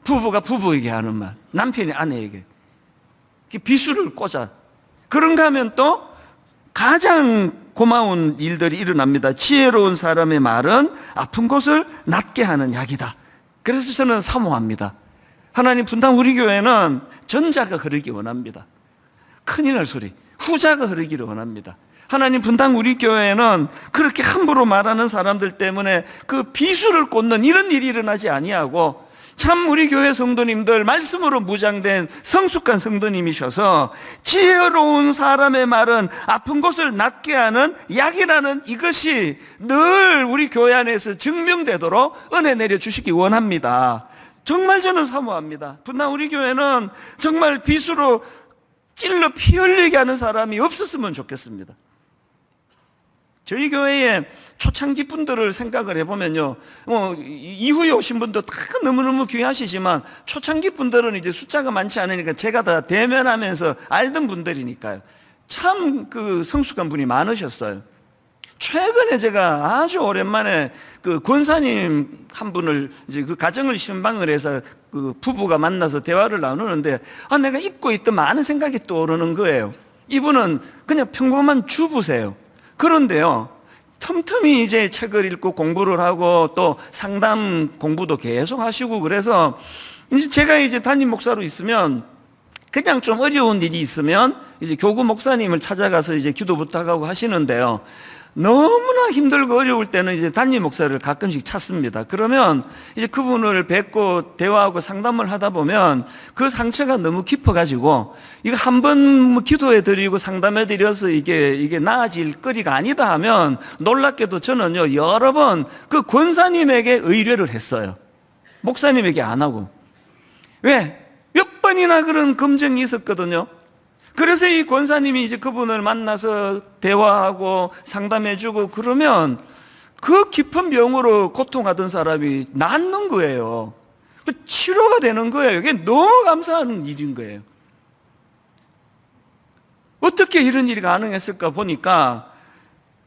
부부가 부부에게 하는 말, 남편이 아내에게 비수를 꽂아. 그런가 하면 또 가장 고마운 일들이 일어납니다. 지혜로운 사람의 말은 아픈 곳을 낫게 하는 약이다. 그래서 저는 사모합니다. 하나님 분당 우리 교회는 전자가 흐르기 원합니다. 큰일 날 소리, 후자가 흐르기를 원합니다. 하나님 분당 우리 교회에는 그렇게 함부로 말하는 사람들 때문에 그 비수를 꽂는 이런 일이 일어나지 아니하고, 참 우리 교회 성도님들 말씀으로 무장된 성숙한 성도님이셔서 지혜로운 사람의 말은 아픈 곳을 낫게 하는 약이라는 이것이 늘 우리 교회 안에서 증명되도록 은혜 내려주시기 원합니다. 정말 저는 사모합니다. 분당 우리 교회는 정말 비수로 찔러 피 흘리게 하는 사람이 없었으면 좋겠습니다. 저희 교회에 초창기 분들을 생각을 해보면요, 이후에 오신 분도 다 너무너무 귀하시지만 초창기 분들은 이제 숫자가 많지 않으니까 제가 다 대면하면서 알던 분들이니까요. 참 그 성숙한 분이 많으셨어요. 최근에 제가 아주 오랜만에 그 권사님 한 분을 이제 그 가정을 신방을 해서 그 부부가 만나서 대화를 나누는데 내가 잊고 있던 많은 생각이 떠오르는 거예요. 이분은 그냥 평범한 주부세요. 그런데요, 틈틈이 이제 책을 읽고 공부를 하고 또 상담 공부도 계속 하시고, 그래서 이제 제가 이제 담임 목사로 있으면 그냥 좀 어려운 일이 있으면 이제 교구 목사님을 찾아가서 이제 기도 부탁하고 하시는데요. 너무나 힘들고 어려울 때는 이제 담임 목사를 가끔씩 찾습니다. 그러면 이제 그분을 뵙고 대화하고 상담을 하다 보면 그 상처가 너무 깊어가지고 이거 한번 기도해 드리고 상담해 드려서 이게 나아질 거리가 아니다 하면, 놀랍게도 저는요, 여러 번 그 권사님에게 의뢰를 했어요. 목사님에게 안 하고. 왜? 몇 번이나 그런 검증이 있었거든요. 그래서 이 권사님이 이제 그분을 만나서 대화하고 상담해주고 그러면 그 깊은 병으로 고통하던 사람이 낫는 거예요. 치료가 되는 거예요. 이게 너무 감사한 일인 거예요. 어떻게 이런 일이 가능했을까 보니까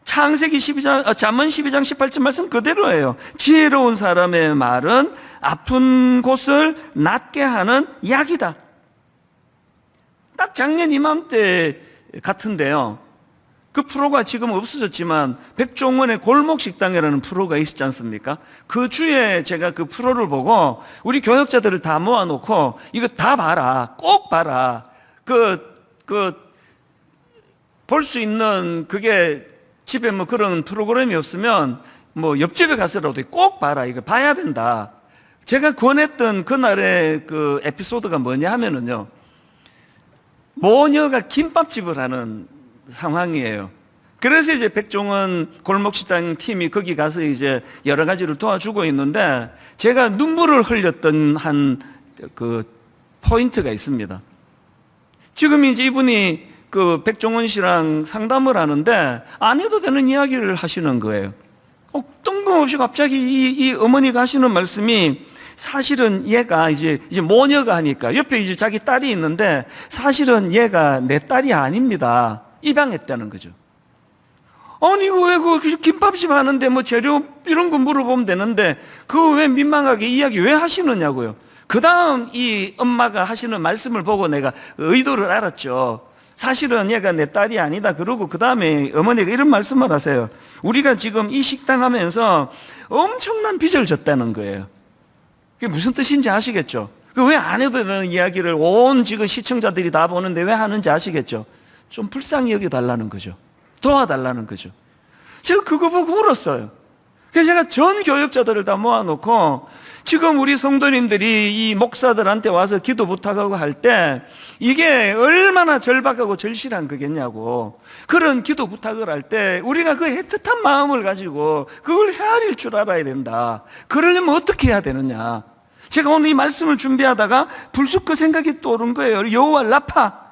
창세기 12장, 잠언 12장 18절 말씀 그대로예요. 지혜로운 사람의 말은 아픈 곳을 낫게 하는 약이다. 딱 작년 이맘때 같은데요, 그 프로가 지금 없어졌지만 백종원의 골목식당이라는 프로가 있었지 않습니까? 그 주에 제가 그 프로를 보고 우리 교역자들을 다 모아놓고 이거 다 봐라, 꼭 봐라. 볼 수 있는 그게 집에 뭐 그런 프로그램이 없으면 뭐 옆집에 가서라도 꼭 봐라, 이거 봐야 된다. 제가 권했던 그날의 그 에피소드가 뭐냐 하면은요, 모녀가 김밥집을 하는 상황이에요. 그래서 이제 백종원 골목식당 팀이 거기 가서 이제 여러 가지를 도와주고 있는데, 제가 눈물을 흘렸던 한 그 포인트가 있습니다. 지금 이제 이분이 그 백종원 씨랑 상담을 하는데 안 해도 되는 이야기를 하시는 거예요. 뜬금없이 갑자기 이 어머니가 하시는 말씀이, 사실은 얘가 이제 모녀가 하니까 옆에 이제 자기 딸이 있는데 사실은 얘가 내 딸이 아닙니다. 입양했다는 거죠. 아니 왜 그 김밥집 하는데 뭐 재료 이런 거 물어보면 되는데 그거 왜 민망하게 이야기 왜 하시느냐고요. 그 다음 이 엄마가 하시는 말씀을 보고 내가 의도를 알았죠. 사실은 얘가 내 딸이 아니다. 그러고 그 다음에 어머니가 이런 말씀을 하세요. 우리가 지금 이 식당 하면서 엄청난 빚을 졌다는 거예요. 그게 무슨 뜻인지 아시겠죠? 그 왜 안 해도 되는 이야기를 온 지금 시청자들이 다 보는데 왜 하는지 아시겠죠? 좀 불쌍히 여겨달라는 거죠. 도와달라는 거죠. 제가 그거 보고 울었어요. 그래서 제가 전 교역자들을 다 모아놓고 지금 우리 성도님들이 이 목사들한테 와서 기도 부탁하고 할 때 이게 얼마나 절박하고 절실한 거겠냐고. 그런 기도 부탁을 할 때 우리가 그 애틋한 마음을 가지고 그걸 헤아릴 줄 알아야 된다. 그러려면 어떻게 해야 되느냐. 제가 오늘 이 말씀을 준비하다가 불쑥 그 생각이 떠오른 거예요. 여호와 라파.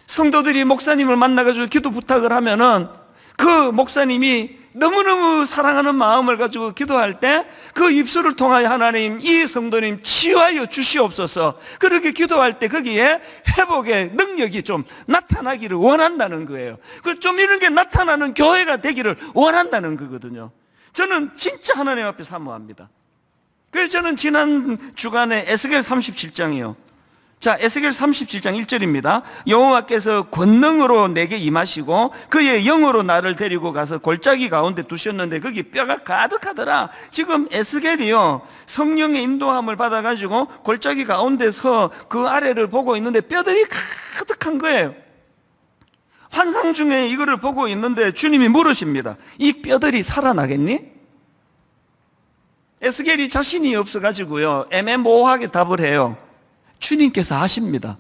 성도들이 목사님을 만나가지고 기도 부탁을 하면은 그 목사님이 너무너무 사랑하는 마음을 가지고 기도할 때 그 입술을 통하여 하나님 이 성도님 치유하여 주시옵소서 그렇게 기도할 때 거기에 회복의 능력이 좀 나타나기를 원한다는 거예요. 그 좀 이런 게 나타나는 교회가 되기를 원한다는 거거든요. 저는 진짜 하나님 앞에 사모합니다. 그래서 저는 지난 주간에 에스겔 37장이요. 자, 에스겔 37장 1절입니다. 여호와께서 권능으로 내게 임하시고 그의 영으로 나를 데리고 가서 골짜기 가운데 두셨는데 거기 뼈가 가득하더라. 지금 에스겔이요, 성령의 인도함을 받아가지고 골짜기 가운데서 그 아래를 보고 있는데 뼈들이 가득한 거예요. 환상 중에 이거를 보고 있는데 주님이 물으십니다. 이 뼈들이 살아나겠니? 에스겔이 자신이 없어가지고요 애매모호하게 답을 해요. 주님께서 하십니다.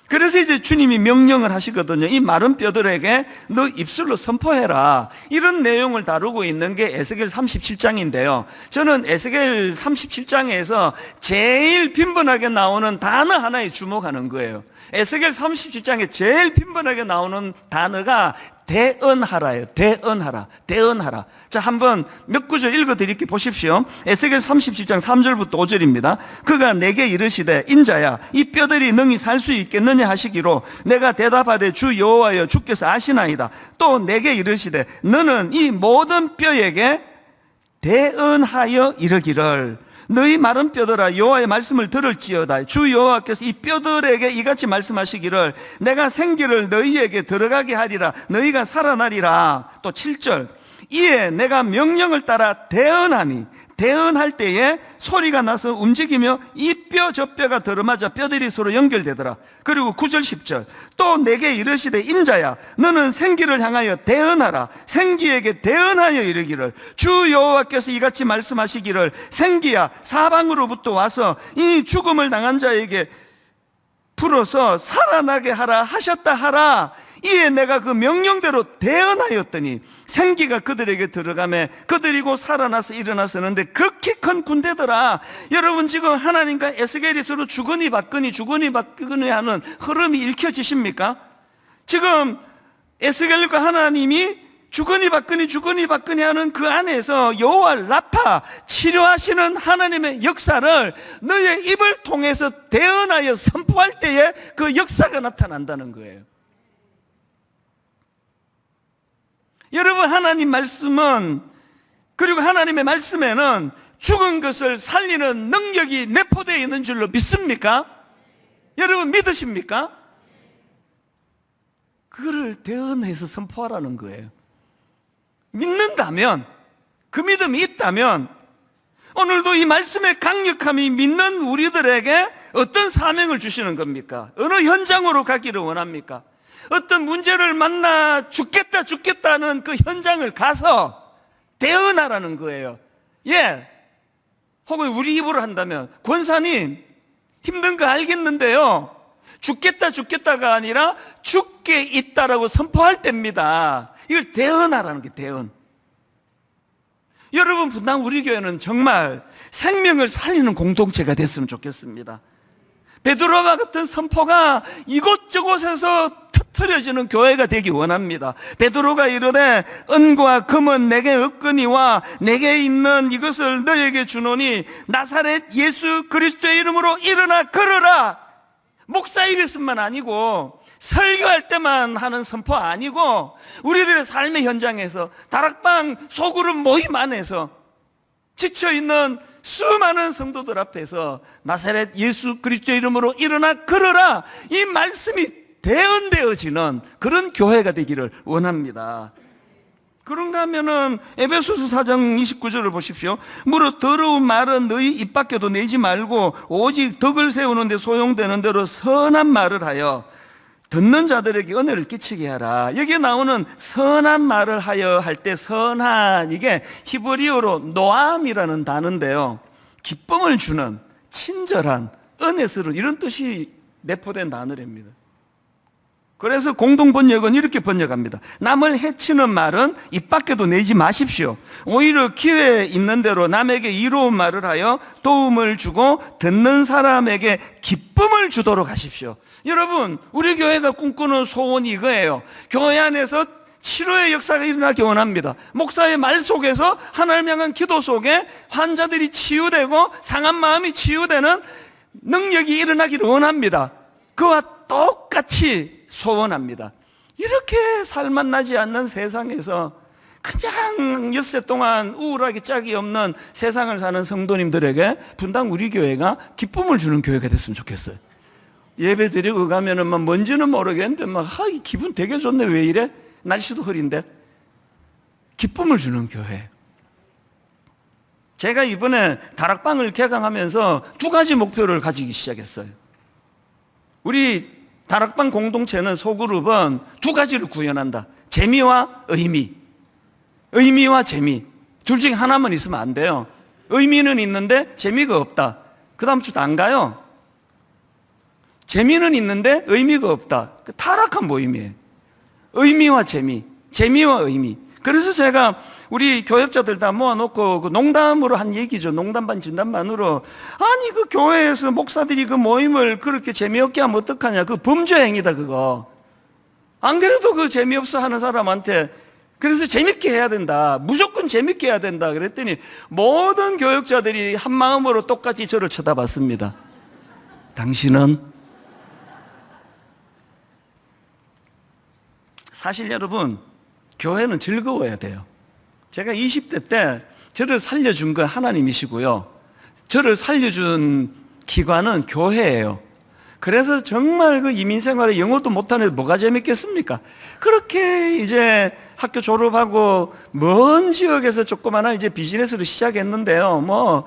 그래서 이제 주님이 명령을 하시거든요. 이 마른 뼈들에게 너 입술로 선포해라. 이런 내용을 다루고 있는 게 에스겔 37장인데요. 저는 에스겔 37장에서 제일 빈번하게 나오는 단어 하나에 주목하는 거예요. 에스겔 37장에 제일 빈번하게 나오는 단어가 대언하라예요. 대언하라. 대언하라. 자, 한번 몇 구절 읽어드릴게요. 보십시오. 에스겔 37장 3절부터 5절입니다. 그가 내게 이르시되 인자야 이 뼈들이 능히 살 수 있겠느냐 하시기로 내가 대답하되 주 여호와여 주께서 아시나이다. 또 내게 이르시되 너는 이 모든 뼈에게 대언하여 이르기를 너희 마른 뼈들아 여호와의 말씀을 들을지어다. 주 여호와께서 이 뼈들에게 이같이 말씀하시기를 내가 생기를 너희에게 들어가게 하리라. 너희가 살아나리라. 또 7절 이에 내가 명령을 따라 대언하니 대언할 때에 소리가 나서 움직이며 이 뼈 저 뼈가 들어맞아 뼈들이 서로 연결되더라. 그리고 9절 10절 또 내게 이르시되 임자야 너는 생기를 향하여 대언하라. 생기에게 대언하여 이르기를 주 여호와께서 이같이 말씀하시기를 생기야 사방으로부터 와서 이 죽음을 당한 자에게 풀어서 살아나게 하라 하셨다 하라. 이에 내가 그 명령대로 대언하였더니 생기가 그들에게 들어가매 그들이 곧 살아나서 일어났었는데 극히 큰 군대더라. 여러분 지금 하나님과 에스겔이 서로 주거니 받거니 하는 흐름이 읽혀지십니까? 지금 에스겔과 하나님이 주거니 받거니 하는 그 안에서 여호와 라파 치료하시는 하나님의 역사를 너의 입을 통해서 대언하여 선포할 때에 그 역사가 나타난다는 거예요. 여러분 하나님 말씀은 그리고 하나님의 말씀에는 죽은 것을 살리는 능력이 내포되어 있는 줄로 믿습니까? 여러분 믿으십니까? 그거를 대언해서 선포하라는 거예요. 믿는다면 그 믿음이 있다면 오늘도 이 말씀의 강력함이 믿는 우리들에게 어떤 사명을 주시는 겁니까? 어느 현장으로 가기를 원합니까? 어떤 문제를 만나 죽겠다는 그 현장을 가서 대언하라는 거예요. 예. 혹은 우리 입으로 한다면 권사님 힘든 거 알겠는데요 죽겠다가 아니라 죽게 있다라고 선포할 때입니다. 이걸 대언하라는 게 대언. 여러분 분당 우리 교회는 정말 생명을 살리는 공동체가 됐으면 좋겠습니다. 베드로와 같은 선포가 이곳저곳에서 터뜨려지는 교회가 되기 원합니다. 베드로가 이르되 은과 금은 내게 없거니와 내게 있는 이것을 너에게 주노니 나사렛 예수 그리스도의 이름으로 일어나 걸어라. 목사 입에서만 아니고 설교할 때만 하는 선포 아니고 우리들의 삶의 현장에서 다락방 소그룹 모임 안에서 지쳐있는 수많은 성도들 앞에서 나사렛 예수 그리스도의 이름으로 일어나 걸어라, 이 말씀이 대언되어지는 그런 교회가 되기를 원합니다. 그런가 하면은 에베소서 4장 29절을 보십시오. 무릇 더러운 말은 너희 입 밖에도 내지 말고 오직 덕을 세우는 데 소용되는 대로 선한 말을 하여 듣는 자들에게 은혜를 끼치게 하라. 여기에 나오는 선한 말을 하여 할 때 선한, 이게 히브리어로 노암이라는 단어인데요, 기쁨을 주는, 친절한, 은혜스러운, 이런 뜻이 내포된 단어랍니다. 그래서 공동번역은 이렇게 번역합니다. 남을 해치는 말은 입 밖에도 내지 마십시오. 오히려 기회 있는 대로 남에게 이로운 말을 하여 도움을 주고 듣는 사람에게 기쁨을 주도록 하십시오. 여러분, 우리 교회가 꿈꾸는 소원이 이거예요. 교회 안에서 치료의 역사가 일어나기 원합니다. 목사의 말 속에서 하나님 향한 기도 속에 환자들이 치유되고 상한 마음이 치유되는 능력이 일어나기를 원합니다. 그와 똑같이 소원합니다. 이렇게 살맛 나지 않는 세상에서 그냥 엿새 동안 우울하게 짝이 없는 세상을 사는 성도님들에게 분당 우리 교회가 기쁨을 주는 교회가 됐으면 좋겠어요. 예배 드리고 가면은 막 뭔지는 모르겠는데 막 기분 되게 좋네, 왜 이래? 날씨도 흐린데. 기쁨을 주는 교회. 제가 이번에 다락방을 개강하면서 2가지 목표를 가지기 시작했어요. 우리 다락방 공동체는, 소그룹은 2가지를 구현한다. 재미와 의미. 의미와 재미. 둘 중에 하나만 있으면 안 돼요. 의미는 있는데 재미가 없다. 그 다음 주도 안 가요. 재미는 있는데 의미가 없다. 타락한 모임이에요. 의미와 재미, 재미와 의미. 그래서 제가 우리 교역자들 다 모아놓고 그 농담으로 한 얘기죠. 농담 반 진담 반으로, 아니 그 교회에서 목사들이 그 모임을 그렇게 재미없게 하면 어떡하냐, 그 범죄 행위다 그거. 안 그래도 그 재미없어 하는 사람한테 그래서 재밌게 해야 된다, 무조건 재밌게 해야 된다 그랬더니 모든 교역자들이 한 마음으로 똑같이 저를 쳐다봤습니다. 당신은? 사실 여러분, 교회는 즐거워야 돼요. 제가 20대 때 저를 살려준 건 하나님이시고요, 저를 살려준 기관은 교회예요. 그래서 정말 그 이민생활에 영어도 못하는 애들 뭐가 재밌겠습니까? 그렇게 이제 학교 졸업하고 먼 지역에서 조그마한 이제 비즈니스를 시작했는데요.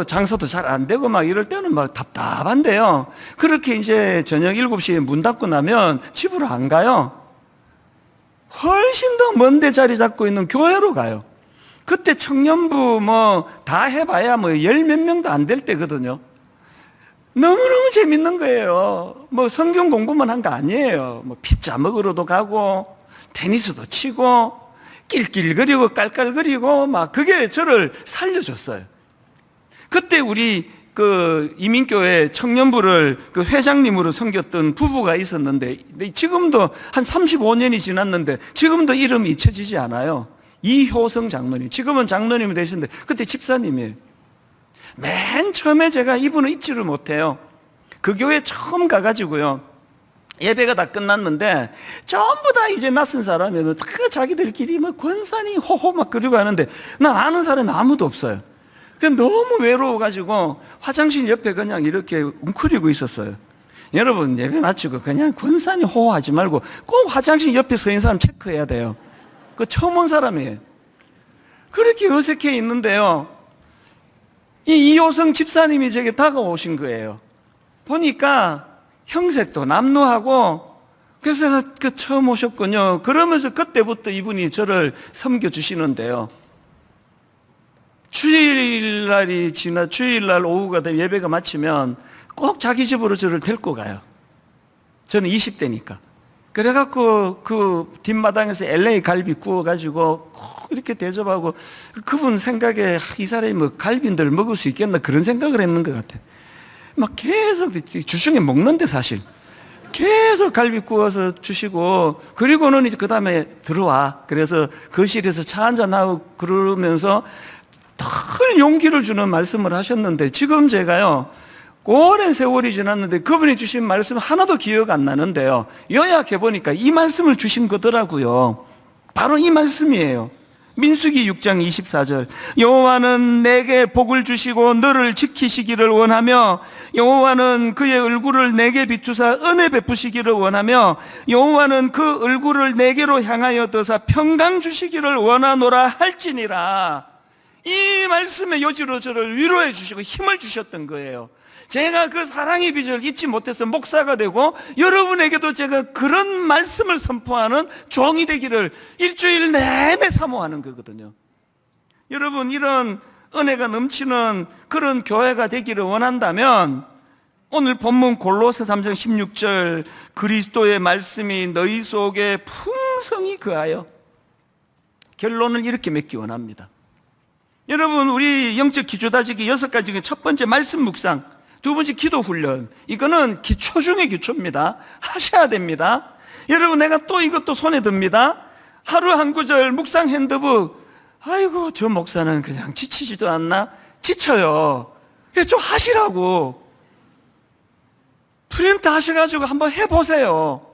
장사도 잘 안 되고 막 이럴 때는 막 답답한데요. 그렇게 이제 저녁 7시에 문 닫고 나면 집으로 안 가요. 훨씬 더 먼 데 자리 잡고 있는 교회로 가요. 그때 청년부 다 해봐야 10몇 명도 안 될 때거든요. 너무너무 재밌는 거예요. 성경 공부만 한 거 아니에요. 피자 먹으러도 가고, 테니스도 치고, 낄낄거리고, 깔깔거리고, 그게 저를 살려줬어요. 그때 우리 그 이민교회 청년부를 그 회장님으로 섬겼던 부부가 있었는데, 지금도 한 35년이 지났는데, 지금도 이름이 잊혀지지 않아요. 이효성 장로님. 지금은 장로님이 되셨는데, 그때 집사님이에요. 맨 처음에 제가 이분을 잊지를 못해요. 그 교회 처음 가가지고요, 예배가 다 끝났는데 전부 다 이제 낯선 사람이면 다 자기들끼리 권사님 호호 막 그러고 하는데 나 아는 사람이 아무도 없어요. 너무 외로워가지고 화장실 옆에 그냥 이렇게 웅크리고 있었어요. 여러분, 예배 마치고 그냥 권사님 호호하지 말고 꼭 화장실 옆에 서 있는 사람 체크해야 돼요. 그 처음 온 사람이에요. 그렇게 어색해 있는데요, 이 이호성 집사님이 제게 다가오신 거예요. 보니까 형색도 남루하고, 그래서 그 처음 오셨군요. 그러면서 그때부터 이분이 저를 섬겨주시는데요, 주일날 오후가 되면 예배가 마치면 꼭 자기 집으로 저를 데리고 가요. 저는 20대니까. 그래갖고 그 뒷마당에서 LA 갈비 구워가지고 꼭 이렇게 대접하고, 그분 생각에 이 사람이 갈비인들 먹을 수 있겠나 그런 생각을 했는 것 같아요. 계속 주중에 먹는데 사실 계속 갈비 구워서 주시고, 그리고는 이제 그 다음에 들어와. 그래서 거실에서 차 한잔하고 그러면서 큰 용기를 주는 말씀을 하셨는데, 지금 제가요, 오랜 세월이 지났는데 그분이 주신 말씀 하나도 기억 안 나는데요, 요약해 보니까 이 말씀을 주신 거더라고요. 바로 이 말씀이에요. 민수기 6장 24절 여호와는 내게 복을 주시고 너를 지키시기를 원하며 여호와는 그의 얼굴을 내게 비추사 은혜 베푸시기를 원하며 여호와는 그 얼굴을 내게로 향하여 드사 평강 주시기를 원하노라 할지니라. 이 말씀에 요지로 저를 위로해 주시고 힘을 주셨던 거예요. 제가 그 사랑의 빚을 잊지 못해서 목사가 되고 여러분에게도 제가 그런 말씀을 선포하는 종이 되기를 일주일 내내 사모하는 거거든요. 여러분, 이런 은혜가 넘치는 그런 교회가 되기를 원한다면 오늘 본문 골로새 3장 16절 그리스도의 말씀이 너희 속에 풍성히 거하여, 결론을 이렇게 맺기 원합니다. 여러분, 우리 영적 기초다지기 6가지 중에 첫 번째 말씀 묵상, 두 번째 기도 훈련, 이거는 기초 중의 기초입니다. 하셔야 됩니다. 여러분, 내가 또 이것도 손에 듭니다. 하루 한 구절 묵상 핸드북. 아이고, 저 목사는 그냥 지치지도 않나? 지쳐요. 좀 하시라고. 프린트 하셔가지고 한번 해보세요.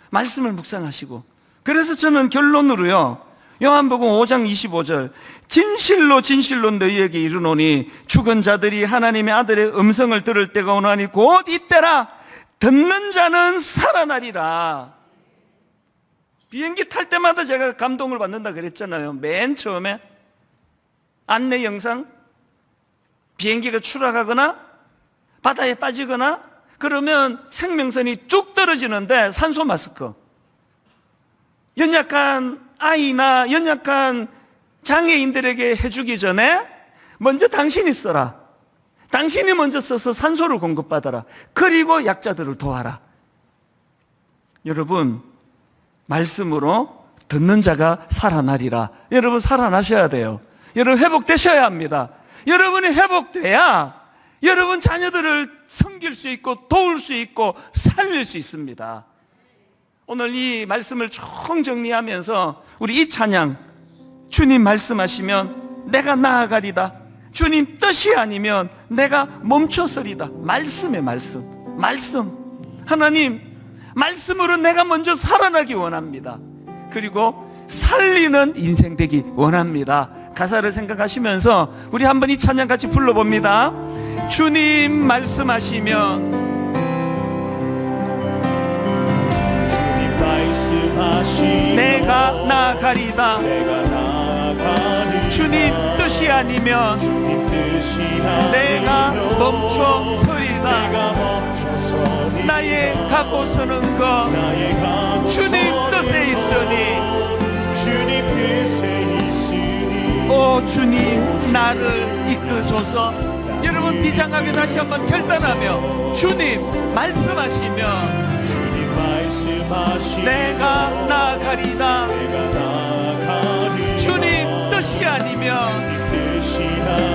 말씀을 묵상하시고. 그래서 저는 결론으로요, 요한복음 5장 25절 진실로 진실로 너희에게 이르노니 죽은 자들이 하나님의 아들의 음성을 들을 때가 오나니 곧 이때라. 듣는 자는 살아나리라. 비행기 탈 때마다 제가 감동을 받는다 그랬잖아요. 맨 처음에 안내 영상, 비행기가 추락하거나 바다에 빠지거나 그러면 생명선이 뚝 떨어지는데 산소 마스크, 연약한 아이나 연약한 장애인들에게 해주기 전에 먼저 당신이 써라. 당신이 먼저 써서 산소를 공급받아라. 그리고 약자들을 도와라. 여러분, 말씀으로 듣는 자가 살아나리라. 여러분, 살아나셔야 돼요. 여러분, 회복되셔야 합니다. 여러분이 회복돼야 여러분 자녀들을 섬길 수 있고 도울 수 있고 살릴 수 있습니다. 오늘 이 말씀을 총 정리하면서 우리 이 찬양, 주님 말씀하시면 내가 나아가리다, 주님 뜻이 아니면 내가 멈춰서리다. 말씀의 말씀. 하나님, 말씀으로 내가 먼저 살아나기 원합니다. 그리고 살리는 인생 되기 원합니다. 가사를 생각하시면서 우리 한번 이 찬양 같이 불러봅니다. 주님 말씀하시면 내가 나아가리다. 주님 뜻이 아니면 내가 멈춰서리다. 나의 가고 서는 것 주님 뜻에 있으니 오 주님 나를 이끄소서. 여러분, 비장하게 다시 한번 결단하며 주님 말씀하시면 내가 나아가리다. 주님 뜻이 아니면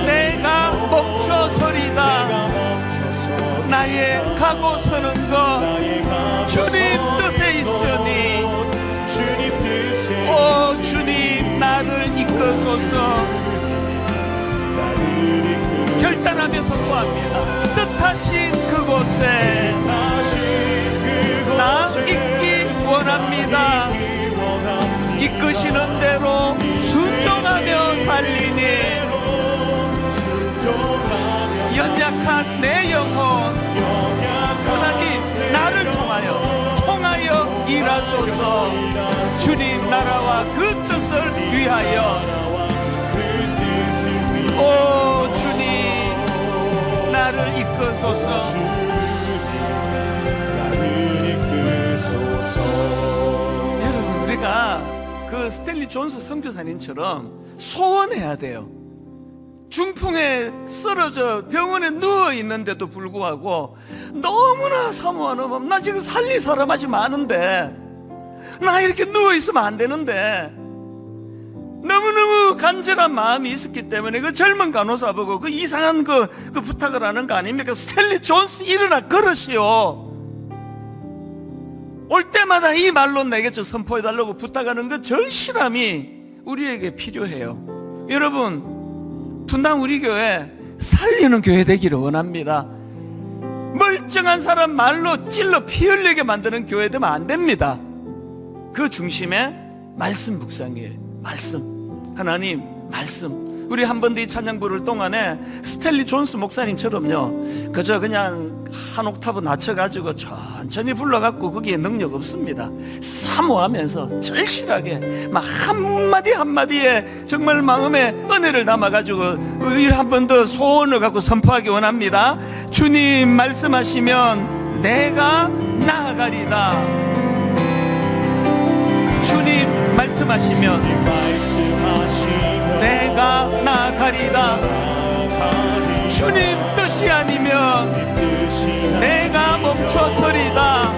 내가 멈춰서리다. 나의 가고 서는 것 주님 뜻에 있으니 오 주님 나를 이끄소서. 결단하며 선포합니다. 뜻하신 그곳에 나 있기 원합니다. 이끄시는 대로 순종하며 살리니 연약한 내 영혼 하나님 나를 통하여 일하소서. 주님 나라와 그 뜻을 위하여 오 주님 나를 이끄소서. 여러분, 우리가 그 스탠리 존스 선교사님처럼 소원해야 돼요. 중풍에 쓰러져 병원에 누워 있는데도 불구하고 너무나 사모하는 마음, 나 지금 살릴 사람 아직 많은데 나 이렇게 누워 있으면 안 되는데, 너무너무 간절한 마음이 있었기 때문에 그 젊은 간호사 보고 그 이상한 그 부탁을 하는 거 아닙니까? 스탠리 존스 일어나 걸으시오. 올 때마다 이 말로 내게 좀 선포해달라고 부탁하는 그 절실함이 우리에게 필요해요. 여러분, 분당 우리 교회 살리는 교회 되기를 원합니다. 멀쩡한 사람 말로 찔러 피 흘리게 만드는 교회 되면 안 됩니다. 그 중심에 말씀 묵상이에요. 말씀. 하나님 말씀. 우리 한 번 더 이 찬양 부를 동안에 스탠리 존스 목사님처럼요, 그저 그냥 한 옥타브 낮춰가지고 천천히 불러갖고 거기에 능력 없습니다. 사모하면서 절실하게 막 한마디 한마디에 정말 마음에 은혜를 담아가지고 우리 한 번 더 소원을 갖고 선포하기 원합니다. 주님 말씀하시면 내가 나아가리다. 주님 말씀하시면 내가 나아가리다. 주님 뜻이 아니면 내가 멈춰서리다.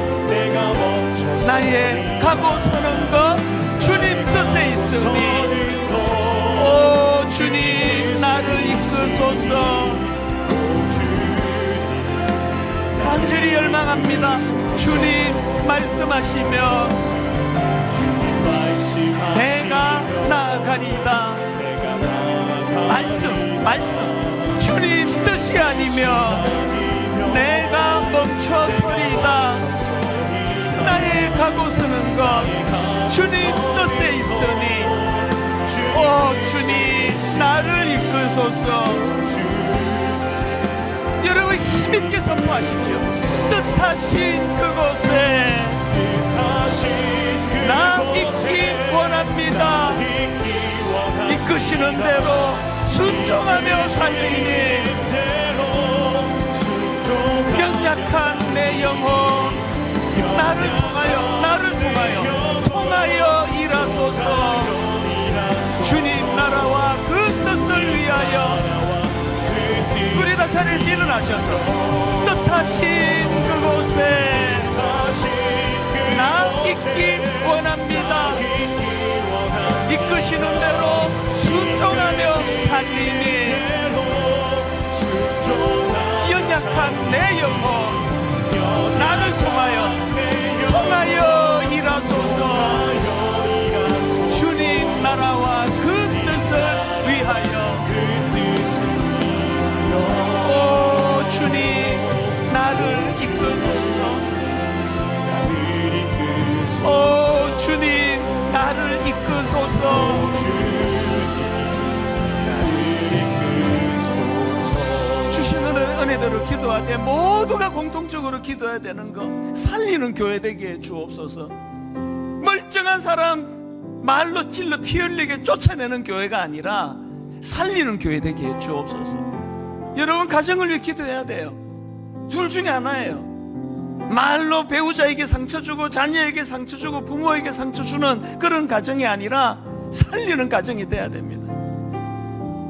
나의 가고 서는 것 주님 뜻에 있으니 오 주님 나를 이끄소서. 간절히 열망합니다. 주님 말씀하시면 내가 나아가리다. 말씀 주님 뜻이 아니면 내가 멈춰서리다. 나의 가고 서는 것 주님 뜻에 있으니 오 주님 나를 이끄소서. 여러분 힘있게 선포하십시오. 뜻하신 그곳에 나 있기 원합니다. 이끄시는 대로 순종하며 살리니 연약한 내 영혼 나를 통하여 일하소서. 주님 나라와 그 뜻을 위하여 우리 다 자리에서 일어나셔서 뜻하신 그곳에 나 있기 원합니다. 이끄시는 대로 순종하며 살리니 연약한 내 영혼 나를 통하여 일하소서. 주님 나라와 그 뜻을 위하여 오 주님 나를 이끄소서. 오 주님 나를 이끄소서. 주시는 은혜대로 기도할 때 모두가 공통적으로 기도해야 되는 거, 살리는 교회 되게 주옵소서. 멀쩡한 사람 말로 찔러 피 흘리게 쫓아내는 교회가 아니라 살리는 교회 되게 주옵소서. 여러분 가정을 위해 기도해야 돼요. 둘 중에 하나예요. 말로 배우자에게 상처 주고 자녀에게 상처 주고 부모에게 상처 주는 그런 가정이 아니라 살리는 가정이 돼야 됩니다.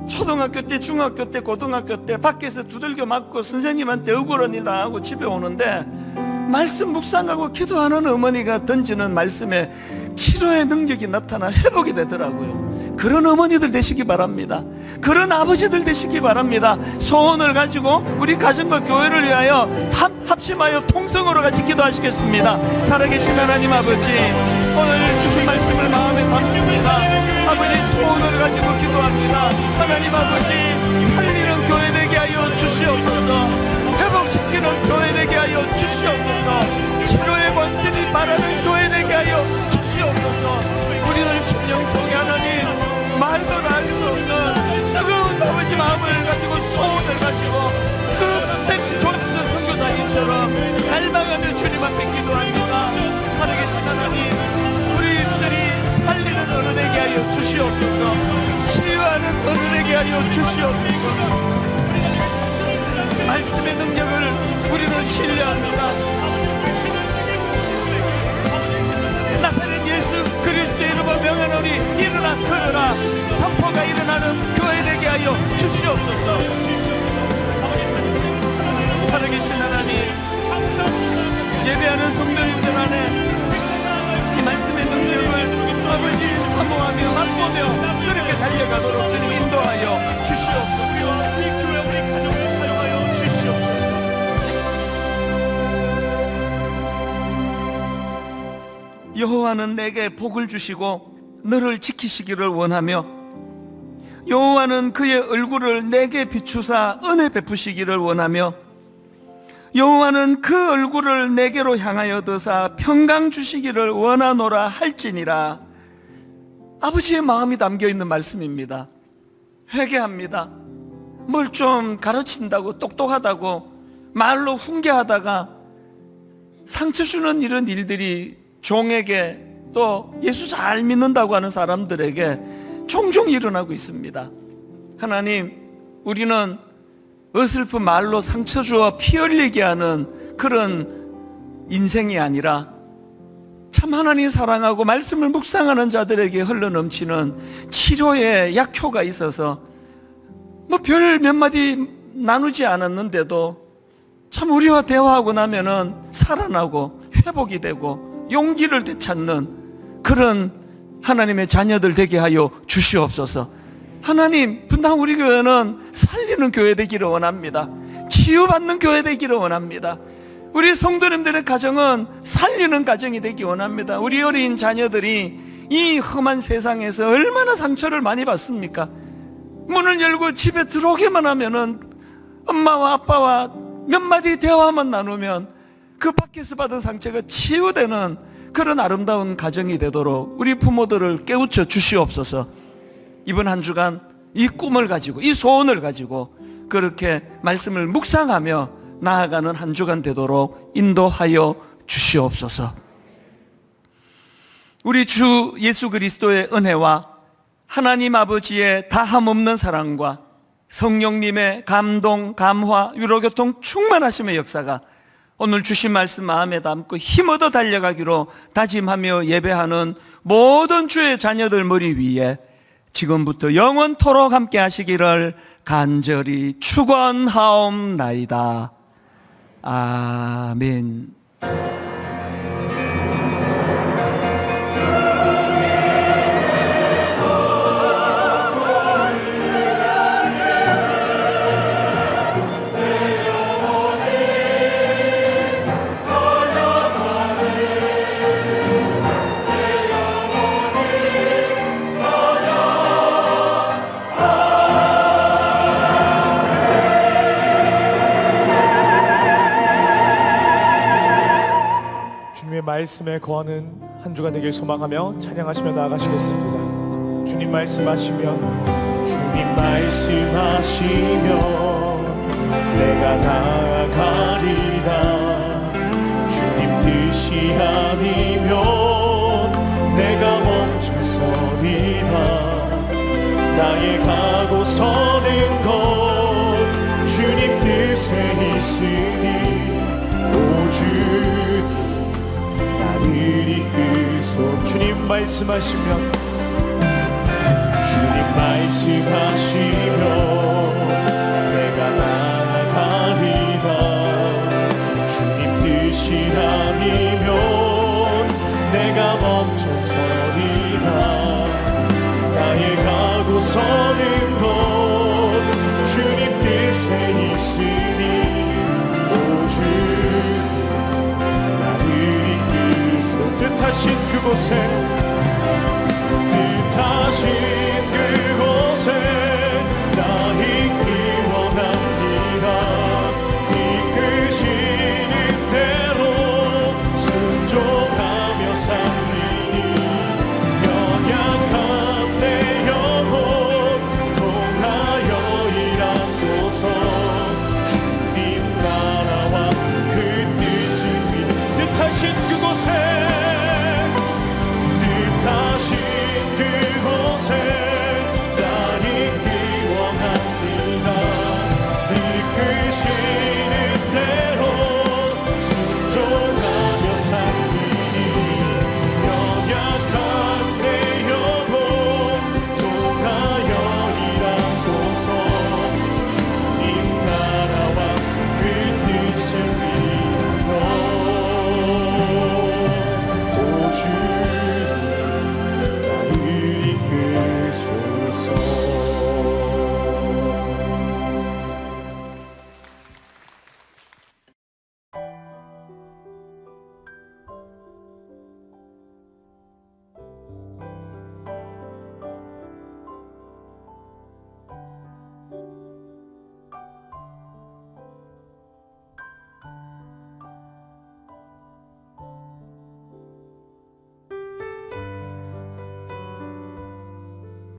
초등학교 때, 중학교 때, 고등학교 때 밖에서 두들겨 맞고 선생님한테 억울한 일 당하고 집에 오는데 말씀 묵상하고 기도하는 어머니가 던지는 말씀에 치료의 능력이 나타나 회복이 되더라고요. 그런 어머니들 되시기 바랍니다. 그런 아버지들 되시기 바랍니다. 소원을 가지고 우리 가정과 교회를 위하여 합심하여 통성으로 같이 기도하시겠습니다. 살아계신 하나님 아버지, 오늘 주신 말씀을 마음에 담습니다. 아버지 소원을 가지고 기도합니다. 하나님 아버지 살리는 교회 되게 하여 주시옵소서. 회복시키는 교회 되게 하여 주시옵소서. 치료의 권세를 바라는 교회 되게 하여 주시옵소서. 우리들 심령 속에 하나님 말도 다 할 수 없는 뜨거운 아버지 마음을 가지고 소원을 가지고 그 스텝스 존스 선교사님처럼 갈망하며 주님 앞에 기도합니다. 살아계신 하나님, 우리들이 살리는 어른에게 하여 주시옵소서. 치유하는 어른에게 하여 주시옵소서. 말씀의 능력을 우리는 신뢰합니다. 나사렛 예수 그리스도의 이름으로 명하노니 일어나 걸어라. 선포가 일어나는 교회 되게 하여 주시옵소서. 살아계신 하나님, 예배하는 성도님들 안에 이 말씀의 능력을 아버지 사모하며 맛보며 그렇게 달려가도록 주님 인도하여 주시옵소서. 우리 교회 우리 가정을 사용하여 주시옵소서. 여호와는 내게 복을 주시고 너를 지키시기를 원하며 여호와는 그의 얼굴을 내게 비추사 은혜 베푸시기를 원하며 여호와는 그 얼굴을 내게로 향하여 드사 평강 주시기를 원하노라 할지니라. 아버지의 마음이 담겨 있는 말씀입니다. 회개합니다. 뭘 좀 가르친다고, 똑똑하다고, 말로 훈계하다가 상처 주는 이런 일들이 종에게, 또 예수 잘 믿는다고 하는 사람들에게 종종 일어나고 있습니다. 하나님, 우리는 어설픈 말로 상처 주어 피 흘리게 하는 그런 인생이 아니라 참 하나님 사랑하고 말씀을 묵상하는 자들에게 흘러넘치는 치료의 약효가 있어서 뭐 별 몇 마디 나누지 않았는데도 참 우리와 대화하고 나면은 살아나고 회복이 되고 용기를 되찾는 그런 하나님의 자녀들 되게 하여 주시옵소서. 하나님, 분당 우리 교회는 살리는 교회 되기를 원합니다. 치유받는 교회 되기를 원합니다. 우리 성도님들의 가정은 살리는 가정이 되기 원합니다. 우리 어린 자녀들이 이 험한 세상에서 얼마나 상처를 많이 받습니까? 문을 열고 집에 들어오기만 하면은 엄마와 아빠와 몇 마디 대화만 나누면 그 밖에서 받은 상처가 치유되는 그런 아름다운 가정이 되도록 우리 부모들을 깨우쳐 주시옵소서. 이번 한 주간 이 꿈을 가지고, 이 소원을 가지고 그렇게 말씀을 묵상하며 나아가는 한 주간 되도록 인도하여 주시옵소서. 우리 주 예수 그리스도의 은혜와 하나님 아버지의 다함없는 사랑과 성령님의 감동, 감화, 위로교통 충만하심의 역사가 오늘 주신 말씀 마음에 담고 힘얻어 달려가기로 다짐하며 예배하는 모든 주의 자녀들 머리 위에 지금부터 영원토록 함께 하시기를 간절히 축원하옵나이다. 아멘. 주님의 말씀에 거하는 한 주간 되길 소망하며 찬양하시며 나아가시겠습니다. 주님 말씀하시면, 주님 말씀하시면 내가 나아가리라. 주님 뜻이 아니면 내가 멈춰서리라. 나의 가고 서는 것 주님 뜻에 있으니 오직 나를 이끄소. 주님 말씀하시면, 주님 말씀하시면 내가 나아가리라. 주님 뜻이 아니면 내가 멈춰서리라. 나의 가고 서는 것 주님 뜻에 있으니 오직 뜻하신 그곳에, 뜻하신 그곳에 나 있기 원합니다. 이끄시는 대로 순종하며 살리니 연약한 내 영혼 통하여 일하소서. 주님 나라와 그 뜻을 위해 뜻하신 그곳에